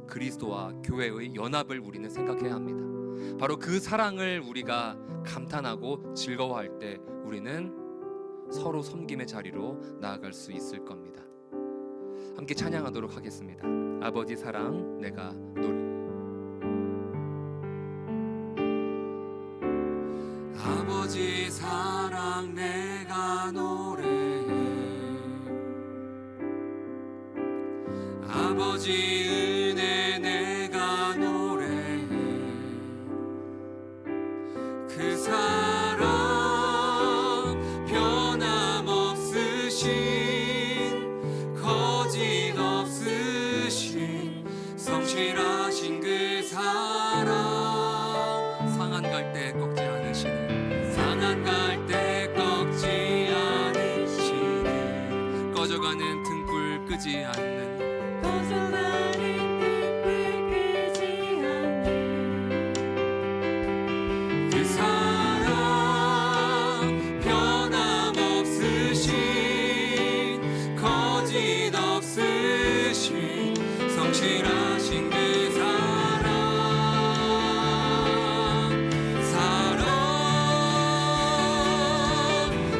그리스도와 교회의 연합을 우리는 생각해야 합니다. 바로 그 사랑을 우리가 감탄하고 즐거워할 때 우리는 서로 섬김의 자리로 나아갈 수 있을 겁니다. 함께 찬양하도록 하겠습니다. 아버지 사랑 내가 노래. 아버지 사랑 내가 노래해. 아버지 은혜 내가 노래해. 그 사랑 변함없으신 거짓 없으신 성실하신 그 사랑, 상한 갈 때 꺾지 않으시는, 상한 갈 때 꺾지 않으시는, 꺼져가는 등불 끄지 않는, 꺼져가는 등불 끄지 않는 그 사랑 변함없으신 거짓 없으신 성실하신 그 사랑,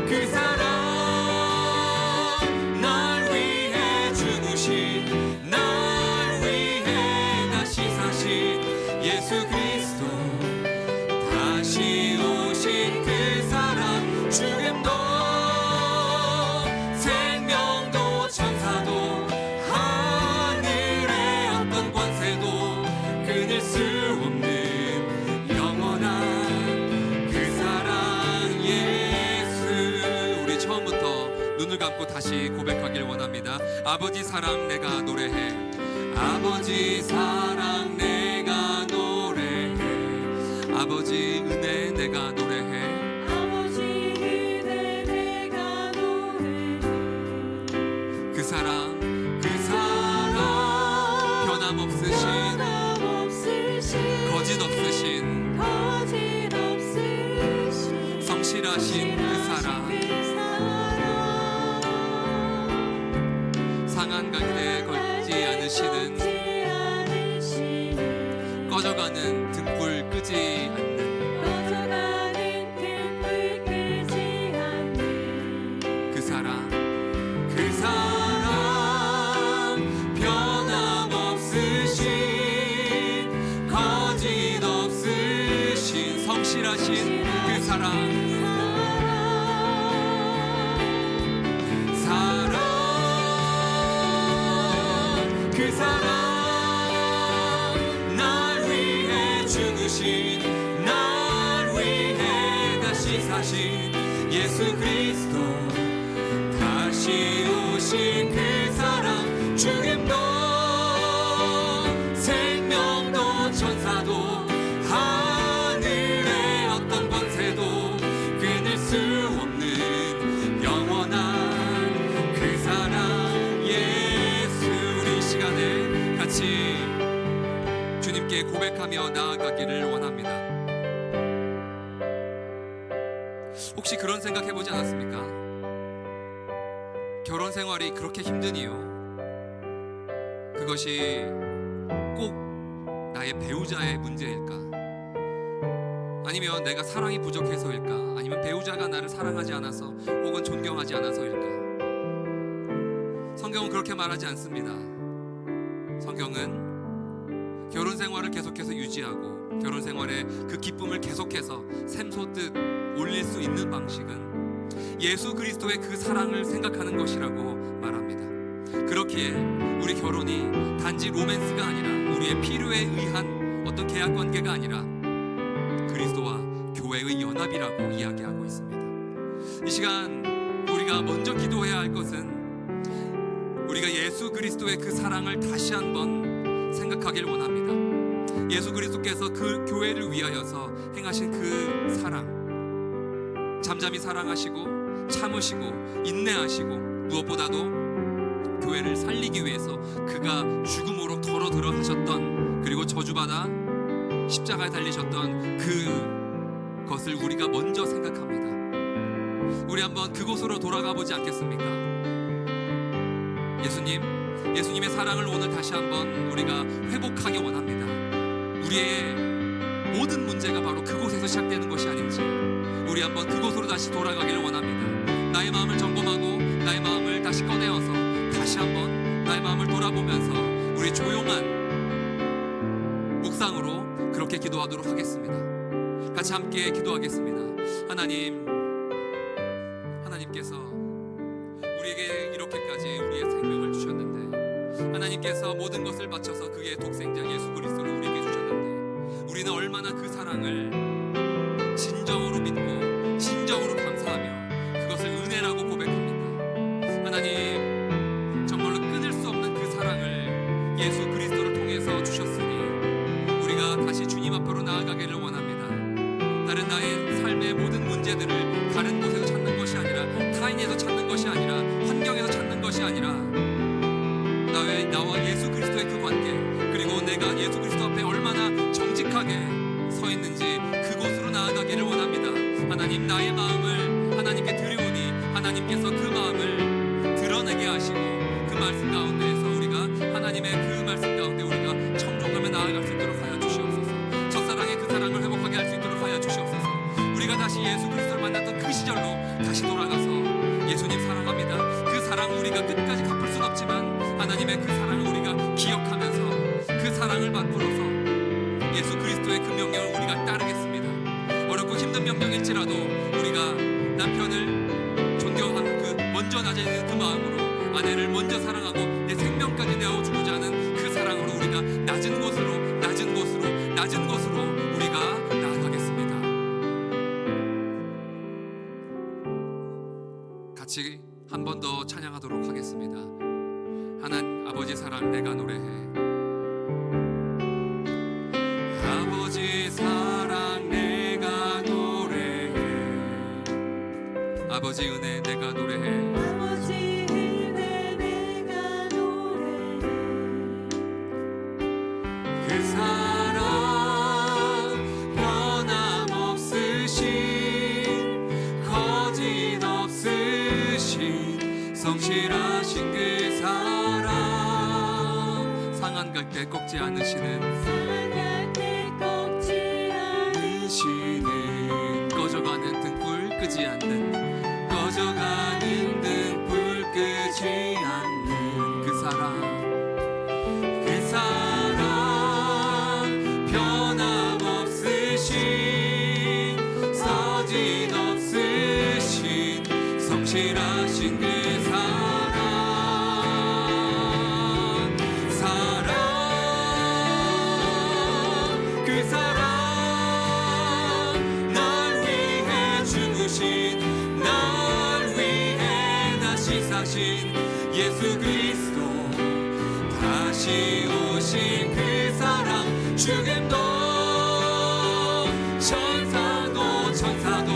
그 사랑, 날 위해 죽으신, 날 위해 다시 사신 예수 그리스도, 다시 오신 그 사랑, 죽음도 생명도 천사도 하늘의 어떤 권세도 끊을 수 없는 영원한 그 사랑 예수. 우리 처음부터 눈을 감고 다시 고백하길 원합니다. 아버지 사랑 내가 노래해. 아버지 사랑 내가 노래해. 아버지 은혜 내가 노래해. 아버지 은혜 내가 노래해. 그 사랑, 그 사랑 변함없으신 변함없으신 거짓 없으신 거짓 없으신 성실하신 그 사랑, 그 사랑, 상한 갈 때 걸지 않으시는, 걷지 않으시는, 꺼져가는 등불 끄지 않는 꺼져가는 등불 끄지 않는 그 사랑, 그 사랑 변함없으신 거짓 없으신 성실하신 그 사랑, 그 사랑, 날 위해 죽으신, 날 위해 다시 사신 예수 그리스도, 다시 오신 그 사랑, 죽음도 생명도 그렇게 고백하며 나아가기를 원합니다. 혹시 그런 생각 해보지 않았습니까? 결혼 생활이 그렇게 힘든 이유, 그것이 꼭 나의 배우자의 문제일까? 아니면 내가 사랑이 부족해서일까? 아니면 배우자가 나를 사랑하지 않아서 혹은 존경하지 않아서일까? 성경은 그렇게 말하지 않습니다. 성경은 결혼 생활을 계속해서 유지하고 결혼 생활의 그 기쁨을 계속해서 샘솟듯 올릴 수 있는 방식은 예수 그리스도의 그 사랑을 생각하는 것이라고 말합니다. 그렇기에 우리 결혼이 단지 로맨스가 아니라 우리의 필요에 의한 어떤 계약 관계가 아니라 그리스도와 교회의 연합이라고 이야기하고 있습니다. 이 시간 우리가 먼저 기도해야 할 것은 우리가 예수 그리스도의 그 사랑을 다시 한번 생각하길 원합니다. 예수 그리스도께서 그 교회를 위하여서 행하신 그 사랑, 잠잠히 사랑하시고 참으시고 인내하시고 무엇보다도 교회를 살리기 위해서 그가 죽음으로 걸어 들어가셨던, 그리고 저주받아 십자가에 달리셨던 그것을 우리가 먼저 생각합니다. 우리 한번 그곳으로 돌아가 보지 않겠습니까? 예수님의 사랑을 오늘 다시 한번 우리가 회복하기 원합니다. 우리의 모든 문제가 바로 그곳에서 시작되는 것이 아닌지 우리 한번 그곳으로 다시 돌아가기를 원합니다. 나의 마음을 점검하고 나의 마음을 다시 꺼내어서 다시 한번 나의 마음을 돌아보면서 우리 조용한 묵상으로 그렇게 기도하도록 하겠습니다. 같이 함께 기도하겠습니다. 하나님께서 우리에게 이렇게까지 우리의 생명을 주셨는데, 하나님께서 모든 것을 바쳐서 그의 독생자 예수 그리스도를 우리에게 주셨는데, 우리는 얼마나 그 사랑을 진정으로 믿고 진정으로 감사하며 그것을 은혜라고 고백합니까? 하나님, 정말로 끊을 수 없는 그 사랑을 예수 그리스도를 통해서 주셨으니 우리가 다시 주님 앞으로 나아가기를 원합니다. 다른 나의 삶의 모든 문제들을 다른 곳에서 찾는 것이 아니라, 타인에서 찾는 것이 아니라, 환경에서 찾는 것이 아니라 나와 예수 그리스도의 그 관계, 그리고 내가 예수 그리스도 앞에 얼마나 정직하게 서 있는지 그곳으로 나아가기를 원합니다. 하나님, 나의 마음을 하나님께 드리오니 하나님께서 그 마음을 드러내게 하시고 그 말씀 가운데에서 우리가 하나님의 그 말씀 가운데 우리가 청종하며 나아갈 수 있도록 하여 주시옵소서. 첫사랑의 그 사랑을 회복하게 할 수 있도록 하여 주시옵소서. 우리가 다시 예수 그리스도를 만났던 그 시절로 다시 돌아가서 예수님 사랑합니다, 그 사랑 우리가 끝까지 갚을 순 없지만 하나님의 그 사랑을 우리가 기억하면서 그 사랑을 맛보러서 예수 그리스도의 그 명령을 우리가 따르겠습니다. 어렵고 힘든 명령일지라도 우리가 남편을 존경하는 그 먼저 낮아지는 그 마음으로, 아내를 먼저 사랑하고 내 생명까지 내어주고자 하는 그 사랑으로 우리가 낮은 곳으로 우리가 나아가겠습니다. 같이 한 번 더 찬양하도록 하겠습니다. 하나님 아버지 사랑 내가 노래해. 아버지 사랑 내가 노래해. 아버지 은혜 내가 노래해. 아버지 은혜 내가 노래해. 그 사랑 변함없으신 거짓 없으신 성실하신 그 사랑, 상한 갈 때 꺾지 않으시는, 사랑할 때 꺾지 않으시는, 꺼져가는 등불 끄지 않는, 꺼져가는 등불 끄지 않는 그 사랑, 그 사랑 변함없으신 거짓 없으신 성실하신 그 그 사랑, 날 위해 죽으신, 날 위해 다시 사신 예수 그리스도, 다시 오신 그 사랑, 죽음도 천사도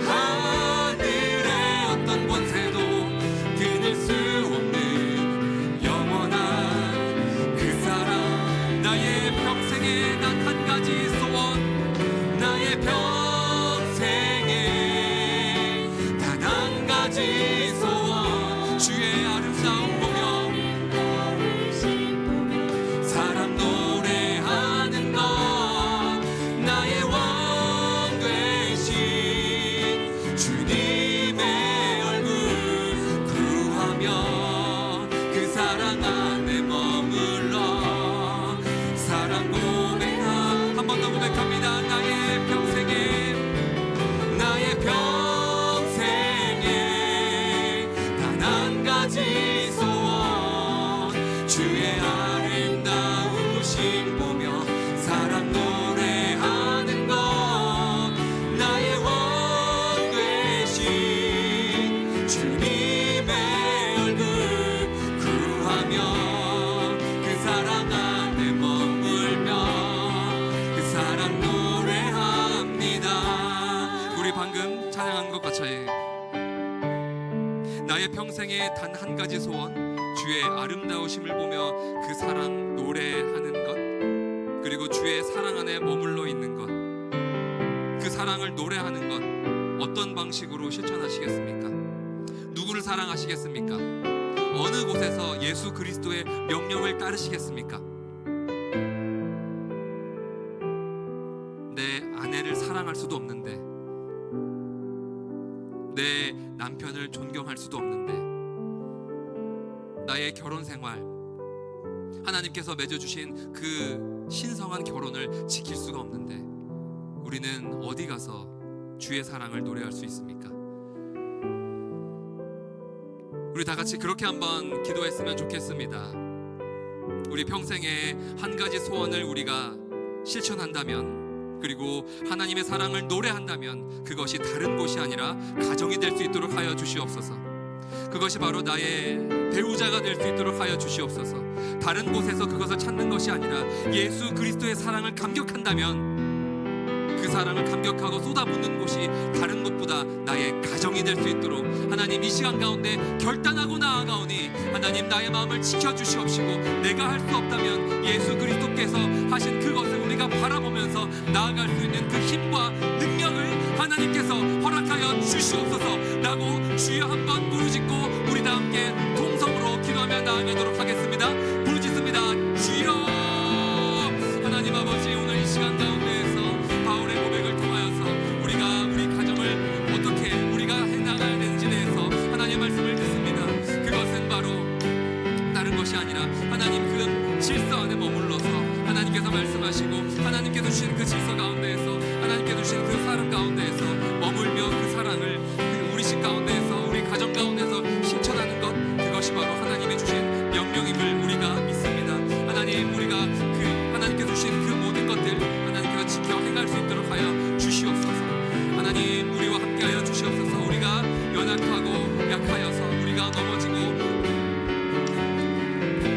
하늘의 어떤 권세도 끊을 수 없는 영원한 그 사랑, 나의 평생의 사랑 안에 머물러 사랑 고백하 한 번 더 고백합니다. 나의 평생에 단 한 가지 소원 주의 아름다우심 보며 사랑 노래하는 것 나의 원 되신 주님의 얼굴 구하며 그 사랑 안에 머물며 그 사랑 노래합니다. 우리 방금 찬양한 것 같이 나의 평생에 단 한 가지 소원 주의 아름다우심을 보며 그 사랑 노래하는 것 그리고 주의 사랑 안에 머물러 있는 것 그 사랑을 노래하는 것 어떤 방식으로 실천하시겠습니까? 누구를 사랑하시겠습니까? 어느 곳에서 예수 그리스도의 명령을 따르시겠습니까? 내 아내를 사랑할 수도 없는데 내 남편을 존경할 수도 없는데 나의 결혼 생활 하나님께서 맺어주신 그 신성한 결혼을 지킬 수가 없는데 우리는 어디 가서 주의 사랑을 노래할 수 있습니까? 우리 다 같이 그렇게 한번 기도했으면 좋겠습니다. 우리 평생에 한 가지 소원을 우리가 실천한다면 그리고 하나님의 사랑을 노래한다면 그것이 다른 곳이 아니라 가정이 될 수 있도록 하여 주시옵소서. 그것이 바로 나의 배우자가 될 수 있도록 하여 주시옵소서. 다른 곳에서 그것을 찾는 것이 아니라 예수 그리스도의 사랑을 감격한다면 그 사랑을 감격하고 쏟아붓는 곳이 다른 곳보다 나의 가정이 될 수 있도록 하나님 이 시간 가운데 결단하고 나아가오니 하나님 나의 마음을 지켜주시옵시고 내가 할 수 없다면 예수 그리스도께서 하신 그것을 우리가 바라보면서 나아갈 수 있는 그 힘과 능력을 하나님께서 허락하여 주시옵소서 라고 주여 한번 부르짖고 우리 다 함께 동성으로 기도하며 나아가도록 하겠습니다. 부르짖습니다. 주여 하나님 아버지 오늘 이 시간 가운데에서 바울의 고백을 통하여서 우리가 우리 가정을 어떻게 우리가 해나가야 되는지에 대해서 하나님의 말씀을 듣습니다. 그것은 바로 다른 것이 아니라 하나님 그 질서 안에 머물러서 하나님께서 말씀하시고 하나님께서 주신 그 질서 가운데에서 하나님께서 주신 그 사랑 가운데에서 머물며 그 사랑을 우리 집 가운데에서 우리 가정 가운데서 실천하는 것 그것이 바로 하나님이 주신 명령임을 우리가 믿습니다. 하나님 우리가 그 하나님께서 주신 그 모든 것들 하나님께서 지켜 행할 수 있도록 하여 주시옵소서. 하나님 우리와 함께하여 주시옵소서. 우리가 연약하고 약하여서 우리가 넘어지고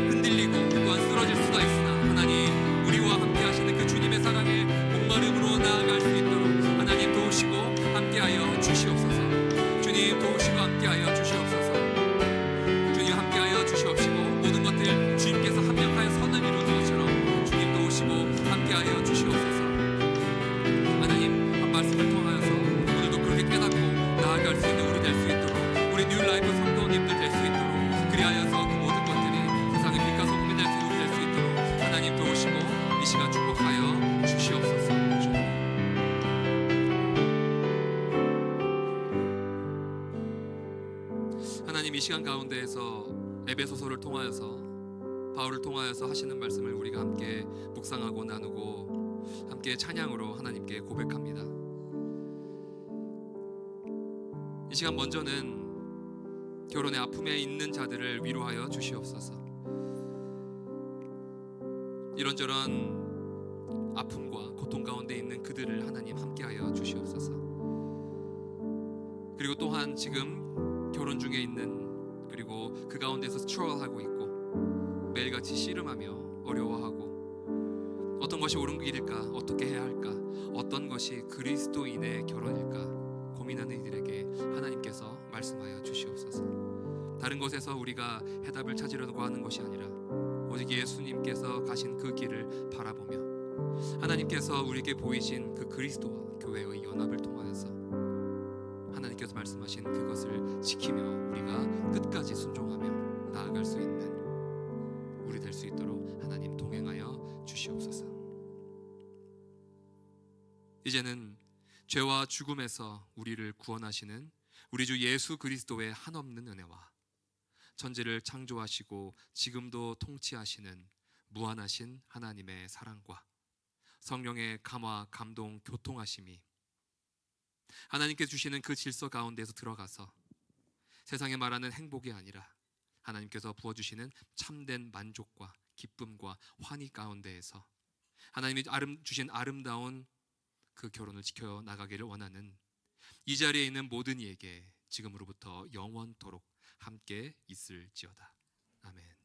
흔들리고 또한 쓰러질 수가 있으나 하나님 우리와 함께하시는 그 주님의 사랑에 목마름으로 나아갈 수 있도록 하나님 도우시고 함께하여 주시옵소서. 주님 도우시고 함께하여 주시옵소서. 주님 함께하여 주시옵시고 모든 것들 주님께서 합력하여 선을 이루는 것처럼 주님 도우시고 함께하여 주시옵소서. 하나님 한 말씀을 통하여서 오늘도 그렇게 깨닫고 나아갈 수 있는 우리 될 수 있도록 우리 뉴라이프 성도님들 될 수 있도록 그리하여서 그 모든 것들이 세상의 빛과 소금이 될 수 우리 될 수 있도록 하나님 도우시고 이 시간 축복하여 주시옵소서. 주님. 하나님 이 시간 가운데에서 에베소서를 통하여서 바울을 통하여서 하시는 말씀을 우리가 함께 묵상하고 나누고 함께 찬양으로 하나님께 고백합니다. 이 시간 먼저는 결혼의 아픔에 있는 자들을 위로하여 주시옵소서. 이런저런 아픔과 고통 가운데 있는 그들을 하나님 함께하여 주시옵소서. 그리고 또한 지금 결혼 중에 있는 그리고 그 가운데서 스트러글하고 있고 매일같이 씨름하며 어려워하고 어떤 것이 옳은 길일까 어떻게 해야 할까 어떤 것이 그리스도인의 결혼일까 고민하는 이들에게 하나님께서 말씀하여 주시옵소서. 다른 곳에서 우리가 해답을 찾으려고 하는 것이 아니라 오직 예수님께서 가신 그 길을 바라보며 하나님께서 우리에게 보이신 그 그리스도와 교회의 연합을 통하여서 하나님께서 말씀하신 그것을 지키며 우리가 끝까지 순종하며 나아갈 수 있는 우리 될 수 있도록 하나님 동행하여 주시옵소서. 이제는 죄와 죽음에서 우리를 구원하시는 우리 주 예수 그리스도의 한없는 은혜와 천지를 창조하시고 지금도 통치하시는 무한하신 하나님의 사랑과 성령의 감화, 감동, 교통하심이 하나님께 주시는 그 질서 가운데서 들어가서 세상에 말하는 행복이 아니라 하나님께서 부어주시는 참된 만족과 기쁨과 환희 가운데에서 하나님이 주신 아름다운 그 결혼을 지켜나가기를 원하는 이 자리에 있는 모든 이에게 지금으로부터 영원토록 함께 있을지어다. 아멘.